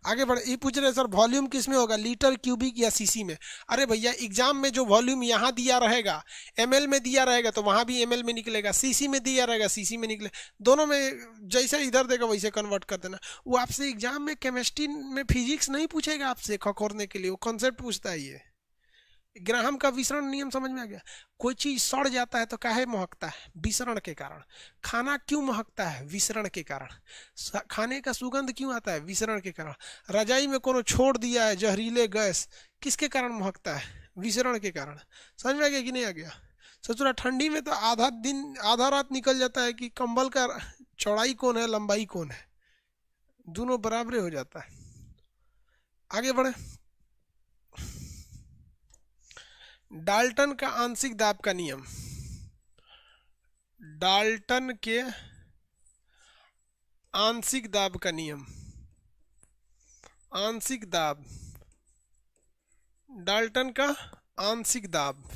आगे बढ़े, ये पूछ रहे सर वॉल्यूम किस में होगा, लीटर क्यूबिक या सीसी में। अरे भैया एग्जाम में जो वॉल्यूम यहाँ दिया रहेगा ml में दिया रहेगा तो वहाँ भी ml में निकलेगा, सीसी में दिया रहेगा सीसी में निकले, दोनों में जैसे इधर देगा वैसे कन्वर्ट कर देना। वो आपसे एग्जाम में केमिस्ट्री में फिजिक्स नहीं पूछेगा आपसे खखोरने के लिए, वो कॉन्सेप्ट पूछता है। ये ग्राहम का विसरण नियम समझ में आ गया। कोई चीज सड़ जाता है तो काहे महकता है, विसरण के कारण। खाना क्यों महकता है, विसरण के कारण। खाने का सुगंध क्यों आता है, विसरण के कारण। रजाई में कोनो छोड़ दिया है जहरीले गैस, किसके कारण महकता है, विसरण के कारण। समझ में आ गया कि नहीं आ गया। सोच रहा ठंडी में तो आधा दिन आधा रात निकल जाता है कि कंबल का चौड़ाई कौन है लंबाई कौन है, दोनों बराबर हो जाता है। आगे बढ़े, डाल्टन का आंशिक दाब का नियम। डाल्टन के आंशिक दाब का नियम, आंशिक दाब, डाल्टन का आंशिक दाब,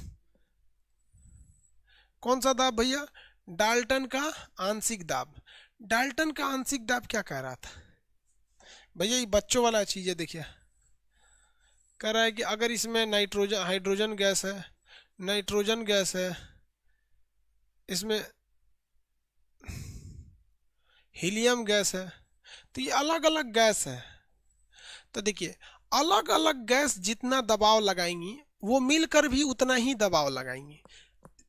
कौन सा दाब भैया, डाल्टन का आंशिक दाब। डाल्टन का आंशिक दाब क्या कह रहा था भैया, ये बच्चों वाला चीज है। देखिए कह रहा है कि अगर इसमें नाइट्रोजन हाइड्रोजन गैस है, नाइट्रोजन गैस है, इसमें हीलियम गैस है, तो ये अलग अलग गैस है। तो देखिए अलग अलग गैस जितना दबाव लगाएंगी वो मिलकर भी उतना ही दबाव लगाएंगी।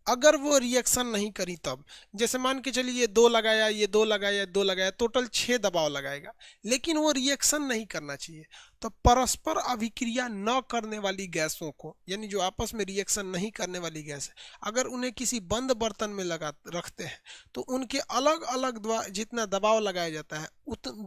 अगर वो रिएक्शन नहीं करी तब, जैसे मान के चलिए ये 2 लगाया, ये 2 लगाया, 2 लगाया, टोटल 6 दबाव लगाएगा, लेकिन वो रिएक्शन नहीं करना चाहिए। तो परस्पर अभिक्रिया न करने वाली गैसों को, यानी जो आपस में रिएक्शन नहीं करने वाली गैस है, अगर उन्हें किसी बंद बर्तन में लगा रखते हैं तो उनके अलग अलग जितना दबाव लगाया जाता है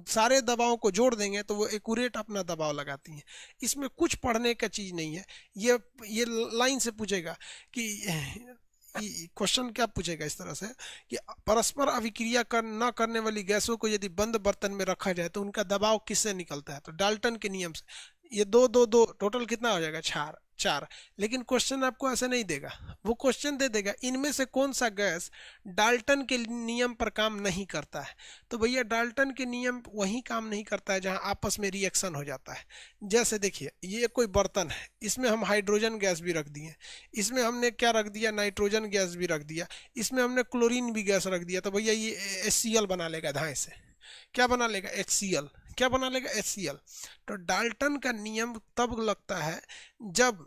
सारे दबावों को जोड़ देंगे तो वो एक्यूरेट अपना दबाव लगाती हैं। इसमें कुछ पढ़ने का चीज़ नहीं है। ये लाइन से पूछेगा कि क्वेश्चन क्या पूछेगा इस तरह से कि परस्पर अभिक्रिया न करने वाली गैसों को यदि बंद बर्तन में रखा जाए तो उनका दबाव किससे निकलता है, तो डाल्टन के नियम से। ये दो दो दो टोटल कितना हो जाएगा, चार चार। लेकिन क्वेश्चन आपको ऐसे नहीं देगा, वो क्वेश्चन दे देगा इनमें से कौन सा गैस डाल्टन के नियम पर काम नहीं करता है। तो भैया डाल्टन के नियम वही काम नहीं करता है जहां आपस में रिएक्शन हो जाता है। जैसे देखिए ये कोई बर्तन है, इसमें हम हाइड्रोजन गैस भी रख दिए, इसमें हमने क्या रख दिया, नाइट्रोजन गैस भी रख दिया, इसमें हमने क्लोरीन भी गैस रख दिया, तो भैया ये HCl बना लेगा धाए से। क्या बना लेगा, HCl। क्या बना लेगा, HCl। तो डाल्टन का नियम तब लगता है जब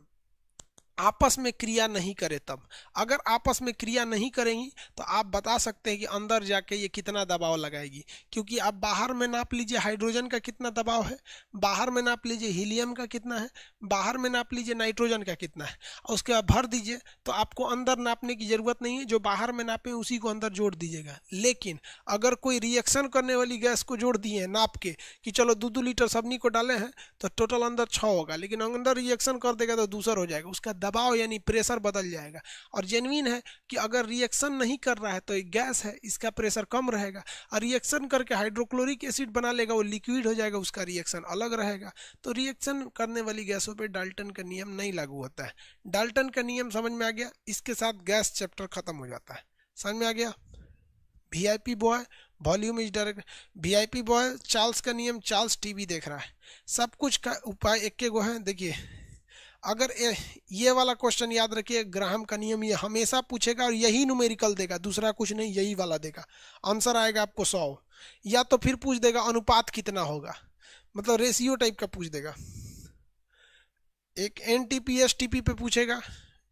आपस में क्रिया नहीं करे तब। अगर आपस में क्रिया नहीं करेंगी तो आप बता सकते हैं कि अंदर जाके ये कितना दबाव लगाएगी, क्योंकि आप बाहर में नाप लीजिए हाइड्रोजन का कितना दबाव है, बाहर में नाप लीजिए हीलियम का कितना है, बाहर में नाप लीजिए नाइट्रोजन का कितना है, और उसके बाद भर दीजिए। तो आपको अंदर नापने की जरूरत नहीं है, जो बाहर में नापे उसी को अंदर जोड़ दीजिएगा। लेकिन अगर कोई रिएक्शन करने वाली गैस को जोड़ दिए नाप के कि चलो 2-2 लीटर सबनी को डाले हैं तो टोटल अंदर 6 होगा, लेकिन अंदर रिएक्शन कर देगा तो दूसर हो जाएगा, उसका दबाव यानी प्रेशर बदल जाएगा। और जेन्युइन है कि अगर रिएक्शन नहीं कर रहा है तो एक गैस है, इसका प्रेशर कम रहेगा, और रिएक्शन करके हाइड्रोक्लोरिक एसिड बना लेगा, वो लिक्विड हो जाएगा, उसका रिएक्शन अलग रहेगा। तो रिएक्शन करने वाली गैसों पे डाल्टन का नियम नहीं लागू होता है। डाल्टन का नियम समझ में आ गया, इसके साथ गैस चैप्टर खत्म हो जाता है। समझ में आ गया। VIP boy, volume is direct. VIP boy, Charles का नियम, चार्ल्स टीवी देख रहा है। सब कुछ का उपाय एक के गो है। देखिए अगर ये वाला क्वेश्चन याद रखिए, ग्राहम का नियम ये हमेशा पूछेगा और यही न्यूमेरिकल देगा, दूसरा कुछ नहीं, यही वाला देगा। आंसर आएगा आपको 100, या तो फिर पूछ देगा अनुपात कितना होगा, मतलब रेशियो टाइप का पूछ देगा। एक एनटीपी एसटीपी पे पूछेगा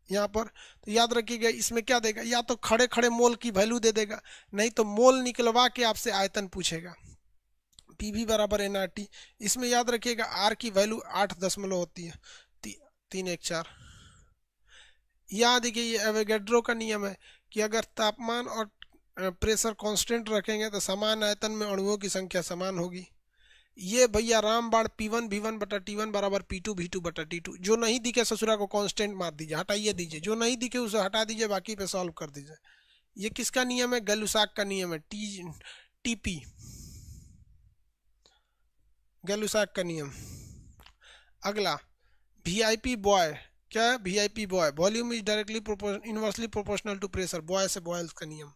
यहाँ पर, तो याद रखिएगा इसमें क्या देगा, या तो खड़े खड़े मोल की वैल्यू दे देगा, नहीं तो मोल निकलवा के आपसे आयतन पूछेगा। पीवी बराबर एनआरटी, इसमें याद रखिएगा आर की वैल्यू 8 होती है, 314। यहाँ देखिए ये एवोगैड्रो का नियम है कि अगर तापमान और प्रेशर कांस्टेंट रखेंगे तो समान आयतन में अणुओं की संख्या समान होगी। ये भैया रामबाण P1 बटा T1 बराबर P2 बटा T2। जो नहीं दिखे ससुरा को कांस्टेंट मार दीजिए, हटाइए दीजिए, जो नहीं दिखे उसे हटा दीजिए, बाकी पे सॉल्व कर दीजिए। ये किसका नियम है, गैलुसाक का नियम है, टीपी, गैलुसाक का नियम। अगला वीआईपी बॉय, क्या है VIP boy, volume is directly inversely proportional to pressure, boy से बॉयल्स का नियम।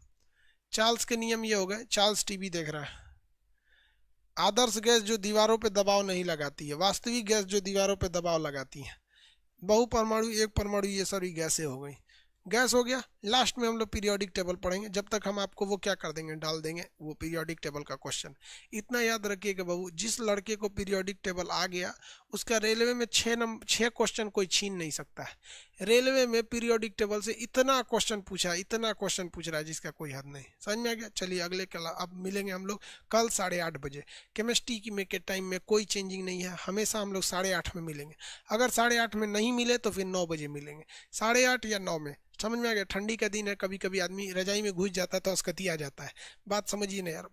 चार्ल्स के नियम ये हो गए, चार्ल्स टीवी देख रहा है। आदर्श गैस जो दीवारों पे दबाव नहीं लगाती है, वास्तविक गैस जो दीवारों पे दबाव लगाती है। बहुपरमाणु, एक परमाणु, ये सारी गैसें हो गई। गैस हो गया। लास्ट में हम लोग पीरियोडिक टेबल पढ़ेंगे, जब तक हम आपको वो क्या कर देंगे, डाल देंगे वो पीरियोडिक टेबल का क्वेश्चन। इतना याद रखिए कि बाबू जिस लड़के को पीरियोडिक टेबल आ गया उसका रेलवे में 6 क्वेश्चन कोई छीन नहीं सकता है। रेलवे में पीरियोडिक टेबल से इतना क्वेश्चन पूछा है, इतना क्वेश्चन पूछ रहा है जिसका कोई हद नहीं। समझ में आ गया। चलिए अगले कल अब मिलेंगे हम लोग कल 8:30 बजे। केमिस्ट्री की में के टाइम में कोई चेंजिंग नहीं है, हमेशा हम लोग 8:30 में मिलेंगे। अगर 8:30 में नहीं मिले तो फिर 9 बजे मिलेंगे, 8:30 या 9 में। समझ में आ गया। ठंडी का दिन है, कभी कभी आदमी रजाई में घुस जाता है तो अस्कती आ जाता है। बात समझिए ना यार,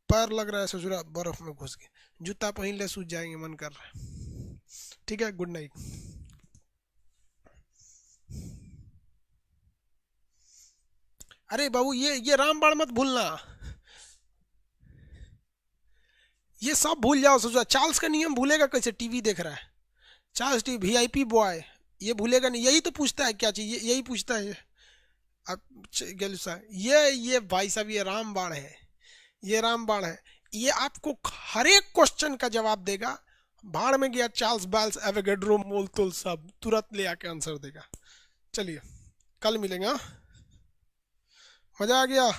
पैर लग रहा है ससुरा बर्फ में घुस के, जूता पहन ले सूझ जाएंगे, मन कर रहा है। ठीक है, गुड नाइट। अरे बाबू ये रामबाण मत भूलना, ये सब भूल जाओ ससुरा। चार्ल्स का नियम भूलेगा कैसे, टीवी देख रहा है। चार्ल्स टीवी, वीआईपी बॉय, ये भूलेगा नहीं। यही तो पूछता है, क्या चाहिए यही पूछता है। अब ये भाई साहब ये रामबाण है, ये रामबाण है। ये आपको हर एक क्वेश्चन का जवाब देगा। भाड़ में गया चार्ल्स बाल्स एवोगैड्रो मोलतोल, सब तुरंत ले आके आंसर देगा। चलिए कल मिलेंगे। हाँ? मजा आ गया।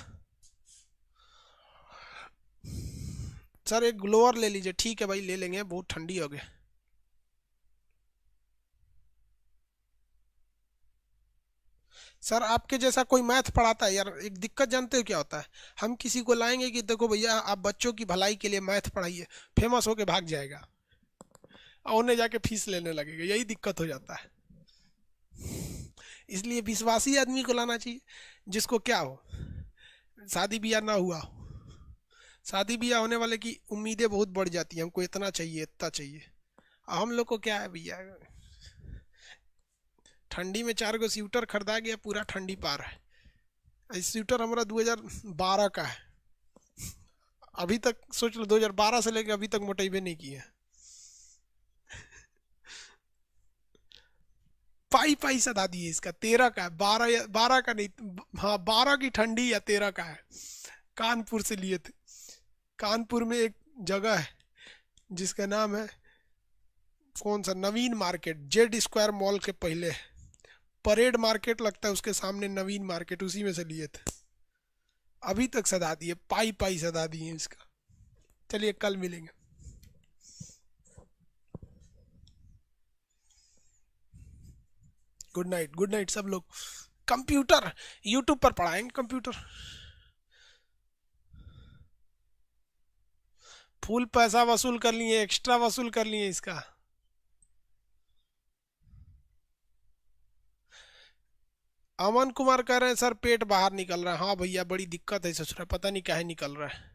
सर एक ग्लोअर ले लीजिए। ठीक है भाई, ले लेंगे, बहुत ठंडी हो गई। सर आपके जैसा कोई मैथ पढ़ाता है यार। एक दिक्कत जानते हो क्या होता है, हम किसी को लाएंगे कि देखो भैया आप बच्चों की भलाई के लिए मैथ पढ़ाइए, फेमस होके भाग जाएगा और उन्हें जाके फीस लेने लगेगा, यही दिक्कत हो जाता है। इसलिए विश्वासी आदमी को लाना चाहिए जिसको क्या हो, शादी ब्याह ना हुआ हो। शादी ब्याह होने वाले की उम्मीदें बहुत बढ़ जाती हैं, हमको इतना चाहिए इतना चाहिए। हम लोग को क्या है भैया, ठंडी में 4 गो स्वेटर खरीदा गया, पूरा ठंडी पार है। स्वेटर हमारा 2012 का है, अभी तक सोच लो 2012 से लेकर अभी तक मोटाई भी नहीं की है। पाई पाई सदा दिए इसका। 13 का है, 12 या 12 का नहीं, हाँ 12 की ठंडी या 13 का है। कानपुर से लिए थे। कानपुर में एक जगह है जिसका नाम है, कौन सा, नवीन मार्केट, जेड स्क्वायर मॉल के पहले परेड मार्केट लगता है, उसके सामने नवीन मार्केट, उसी में से लिए थे। अभी तक सदा दिए, पाई पाई सदा दिए इसका। चलिए कल मिलेंगे। गुड नाइट, गुड नाइट सब लोग। कंप्यूटर यूट्यूब पर पढ़ाएंगे कंप्यूटर। फुल पैसा वसूल कर लिए, एक्स्ट्रा वसूल कर लिए इसका। अमन कुमार कह रहे हैं सर पेट बाहर निकल रहा है। हाँ भैया बड़ी दिक्कत है ससुरा, पता नहीं काहे निकल रहा है।